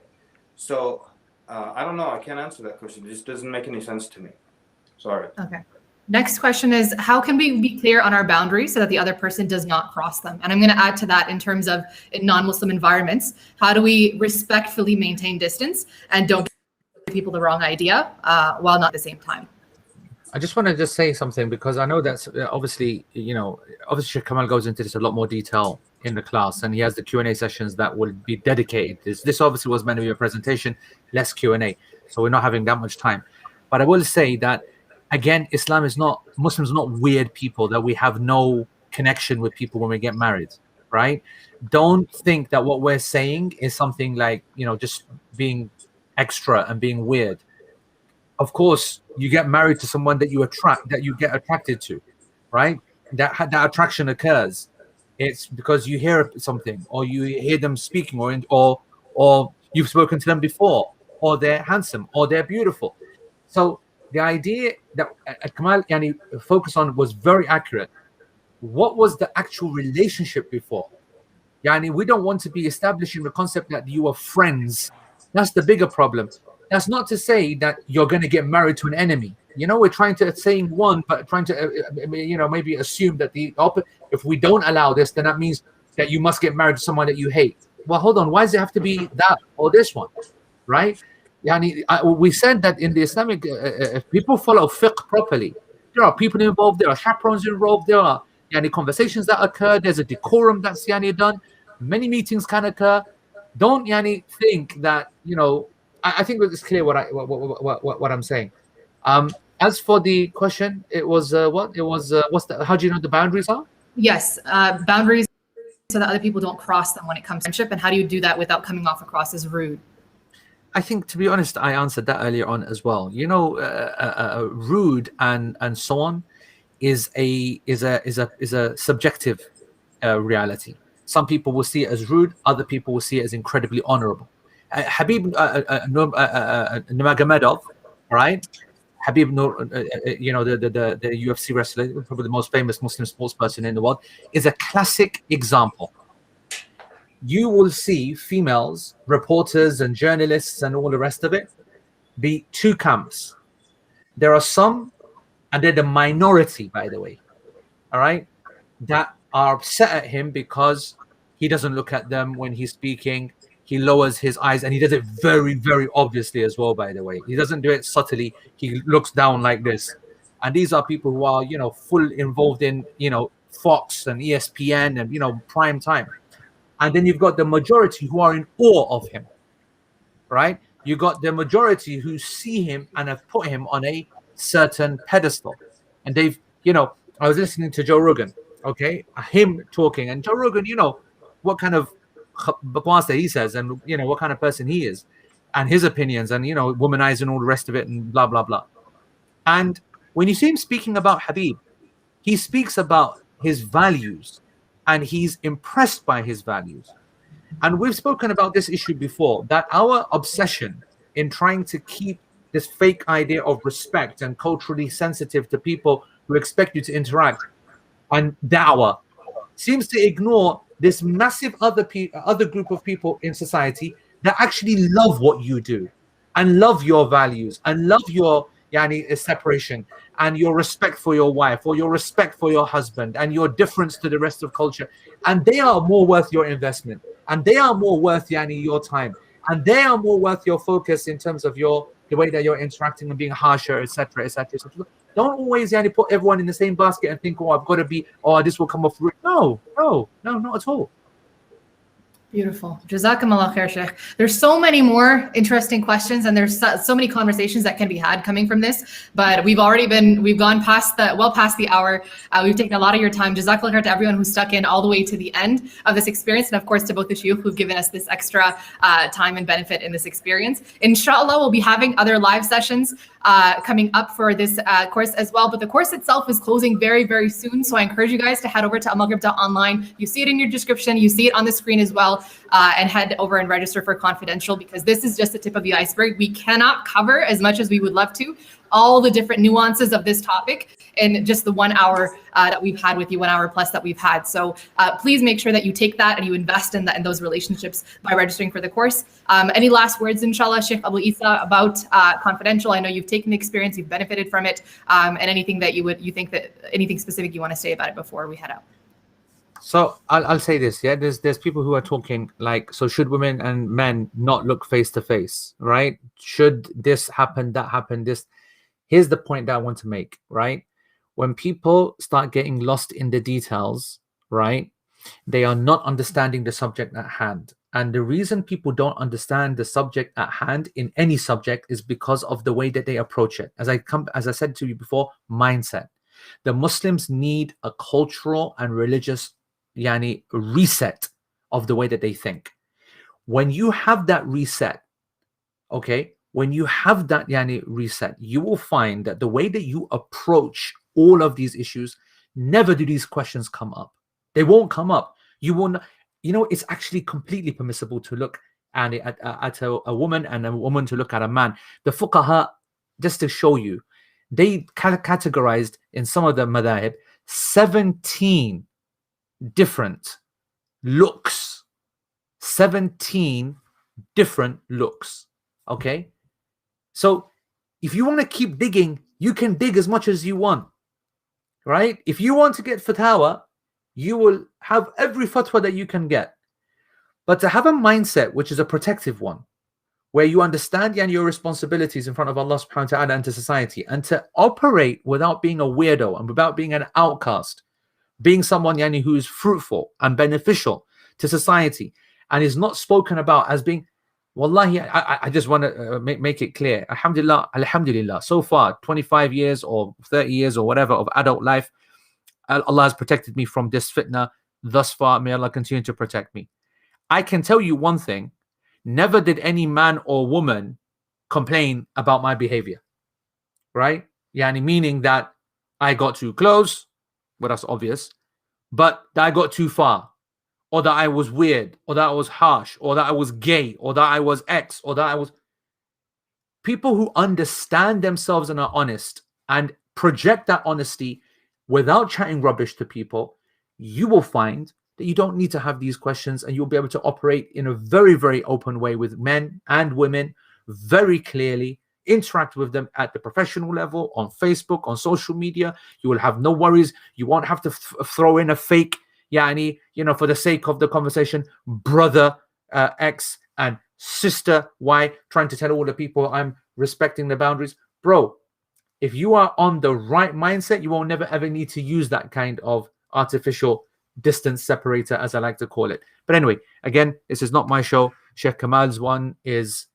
So, I don't know. I can't answer that question. It just doesn't make any sense to me. Sorry. Okay. Next question is, how can we be clear on our boundaries so that the other person does not cross them? And I'm going to add to that in terms of in non-Muslim environments, how do we respectfully maintain distance and don't give people the wrong idea while not at the same time? I just want to just say something, because I know that's obviously Shaykh Kamal goes into this a lot more detail in the class, and he has the Q&A sessions that will be dedicated. This obviously was meant to be a presentation, less Q&A, so we're not having that much time. But I will say that, again, Muslims are not weird people that we have no connection with people when we get married, right? Don't think that what we're saying is something like, just being extra and being weird. Of course, you get married to someone that you get attracted to, right? That attraction occurs. It's because you hear something, or you hear them speaking, or you've spoken to them before, or they're handsome, or they're beautiful. So the idea that Kamal focused on was very accurate. What was the actual relationship before? We don't want to be establishing the concept that you are friends. That's the bigger problem. That's not to say that you're going to get married to an enemy. We're trying to say one, but trying to, maybe assume that if we don't allow this, then that means that you must get married to someone that you hate. Well, hold on. Why does it have to be that or this one, right? We said that in the Islamic, if people follow fiqh properly, there are people involved, there are chaperones involved, there are conversations that occur, there's a decorum that's done. Many meetings can occur. Don't think that, I think it's clear what I'm saying. As for the question, it was what? It was how do you know the boundaries are? Yes, boundaries so that other people don't cross them when it comes to friendship, and how do you do that without coming off across as rude? I think, to be honest, I answered that earlier on as well. Rude and so on is a subjective reality. Some people will see it as rude, other people will see it as incredibly honorable. Habib Nurmagomedov, right? Habib Nur, the UFC wrestler, probably the most famous Muslim sports person in the world, is a classic example. You will see females, reporters and journalists and all the rest of it, be two camps. There are some, and they're the minority, by the way, all right, that are upset at him because he doesn't look at them when he's speaking. He lowers his eyes, and he does it very, very obviously as well, by the way. He doesn't do it subtly. He looks down like this. and these are people who are, you know, full involved in, you know, Fox and ESPN and, you know, prime time. And then you've got the majority who are in awe of him, right? You got the majority who see him and have put him on a certain pedestal. And they've, you know, I was listening to Joe Rogan, okay, him talking, and Joe Rogan, you know, what kind of bakwas that he says, and, you know, what kind of person he is, and his opinions, and, you know, womanizing all the rest of it, and blah, blah, blah. And when you see him speaking about Habib, he speaks about his values, and he's impressed by his values. And we've spoken about this issue before, that our obsession in trying to keep this fake idea of respect and culturally sensitive to people who expect you to interact and da'wah seems to ignore this massive other group of people in society that actually love what you do and love your values and love your separation and your respect for your wife or your respect for your husband and your difference to the rest of culture. And they are more worth your investment, and they are more worth your time, and they are more worth your focus in terms of the way that you're interacting and being harsher, etc., etc., etc. Don't always put everyone in the same basket and think, oh, I've got to be, oh, this will come off. No, not at all. Beautiful. Jazakumullah khair, Shaykh. There's so many more interesting questions, and there's so many conversations that can be had coming from this, but we've gone past the hour. We've taken a lot of your time. Jazakallah khair to everyone who stuck in all the way to the end of this experience, and of course to both the shuyukh who've given us this extra time and benefit in this experience. Inshallah, we'll be having other live sessions coming up for this course as well, but the course itself is closing very, very soon, so I encourage you guys to head over to almaghrib.online. You see it in your description, you see it on the screen as well, and head over and register for confidential, because this is just the tip of the iceberg. We cannot cover, as much as we would love to, all the different nuances of this topic in just the 1 hour that we've had with you, 1 hour plus that we've had. So please make sure that you take that and you invest in those relationships by registering for the course. Any last words, inshallah, Shaykh Abu Eesa, about confidential? I know you've taken the experience, you've benefited from it, and anything that anything specific you want to say about it before we head out. So I'll say this, yeah. There's people who are talking like, so should women and men not look face to face, right? Should this happen, that happen, this? Here's the point that I want to make, right? When people start getting lost in the details, right, they are not understanding the subject at hand. And the reason people don't understand the subject at hand in any subject is because of the way that they approach it. As I said to you before, mindset. The Muslims need a cultural and religious reset of the way that they think. When you have that reset, okay, when you have that reset, you will find that the way that you approach all of these issues, never do these questions come up. They won't come up. You will not, it's actually completely permissible to look at a woman and a woman to look at a man. The fuqaha, just to show you, they categorized in some of the madhahib 17 different looks. 17 different looks. Okay? So if you want to keep digging, you can dig as much as you want. Right? If you want to get fatwa, you will have every fatwa that you can get. But to have a mindset which is a protective one, where you understand your responsibilities in front of Allah subhanahu wa ta'ala and to society, and to operate without being a weirdo and without being an outcast, being someone who is fruitful and beneficial to society and is not spoken about as being, wallahi, I just want to make it clear. Alhamdulillah, so far, 25 years or 30 years or whatever of adult life, Allah has protected me from this fitna thus far. May Allah continue to protect me. I can tell you one thing. Never did any man or woman complain about my behavior. Right? Meaning that I got too close. Well, that's obvious. But that I got too far. Or that I was weird. Or that I was harsh. Or that I was gay. Or that I was X. Or that I was... People who understand themselves and are honest and project that honesty without chatting rubbish to people, you will find that you don't need to have these questions, and you'll be able to operate in a very, very open way with men and women very clearly, interact with them at the professional level, on Facebook, on social media. You will have no worries. You won't have to throw in a fake, for the sake of the conversation, brother X and sister Y, trying to tell all the people I'm respecting the boundaries. Bro, if you are on the right mindset, you will never ever need to use that kind of artificial distance separator, as I like to call it. But anyway, again, this is not my show. Sheikh Kamal's one is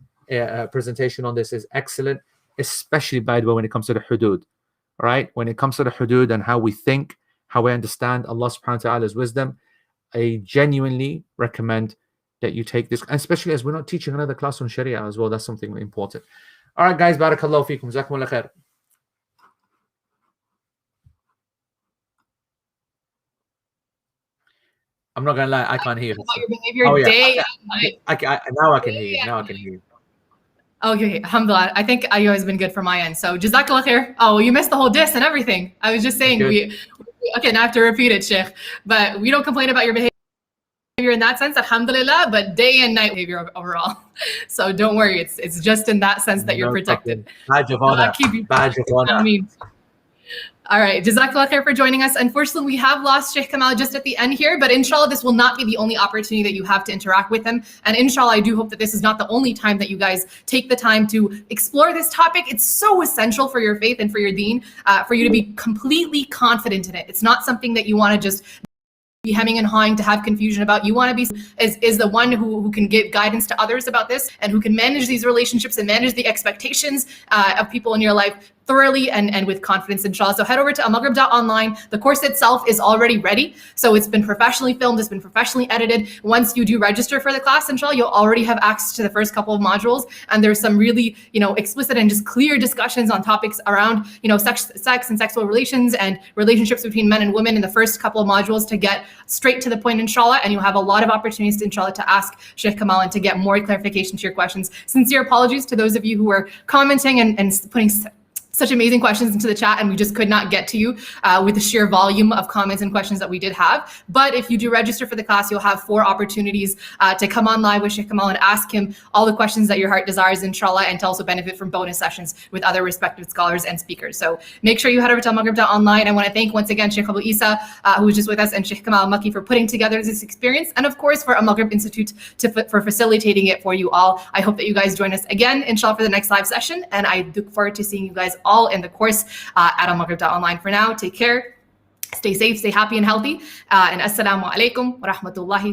presentation on this is excellent, especially, by the way, when it comes to the hudud. Right? When it comes to the hudud and how we think, how we understand Allah subhanahu wa ta'ala's wisdom, I genuinely recommend that you take this, especially as we're not teaching another class on Sharia as well. That's something important. All right, guys, barakallahu feekum. Jazakumullah khair. I'm not gonna lie, I can't hear you. About your behavior day and night. Now I can hear you. Now I can hear you. Okay, alhamdulillah. I think IO has been good for my end. So Jazakallah khair. Oh, well, you missed the whole diss and everything. I was just saying okay, now I have to repeat it, Sheikh. But we don't complain about your behavior in that sense, alhamdulillah, but day and night behavior overall. So don't worry, it's just in that sense that you're protected. Badge of honor. Badge of honor. All right, Jazakallah khair for joining us. Unfortunately, we have lost Shaykh Kamal just at the end here, but inshallah, this will not be the only opportunity that you have to interact with him. And inshallah, I do hope that this is not the only time that you guys take the time to explore this topic. It's so essential for your faith and for your deen, for you to be completely confident in it. It's not something that you want to just be hemming and hawing to have confusion about. You want to be is the one who can give guidance to others about this and who can manage these relationships and manage the expectations of people in your life thoroughly and with confidence, inshallah. So head over to almaghrib.online. The course itself is already ready. So it's been professionally filmed, it's been professionally edited. Once you do register for the class, inshallah, you'll already have access to the first couple of modules. And there's some really, explicit and just clear discussions on topics around, sex and sexual relations and relationships between men and women in the first couple of modules to get straight to the point, inshallah. And you'll have a lot of opportunities, inshallah, to ask Shaykh Kamal and to get more clarification to your questions. Sincere apologies to those of you who were commenting and putting such amazing questions into the chat, and we just could not get to you with the sheer volume of comments and questions that we did have. But if you do register for the class, you'll have 4 opportunities to come on live with Shaykh Kamal and ask him all the questions that your heart desires, inshallah, and to also benefit from bonus sessions with other respected scholars and speakers. So make sure you head over to almaghrib.online. I want to thank once again Shaykh Eesa, who was just with us, and Shaykh Kamal Mekki for putting together this experience, and of course for Al-Maghrib Institute for facilitating it for you all. I hope that you guys join us again, inshallah, for the next live session, and I look forward to seeing you guys all in the course at almaghrib.online. For now, take care, stay safe, stay happy and healthy, and assalamu alaikum wa rahmatullahi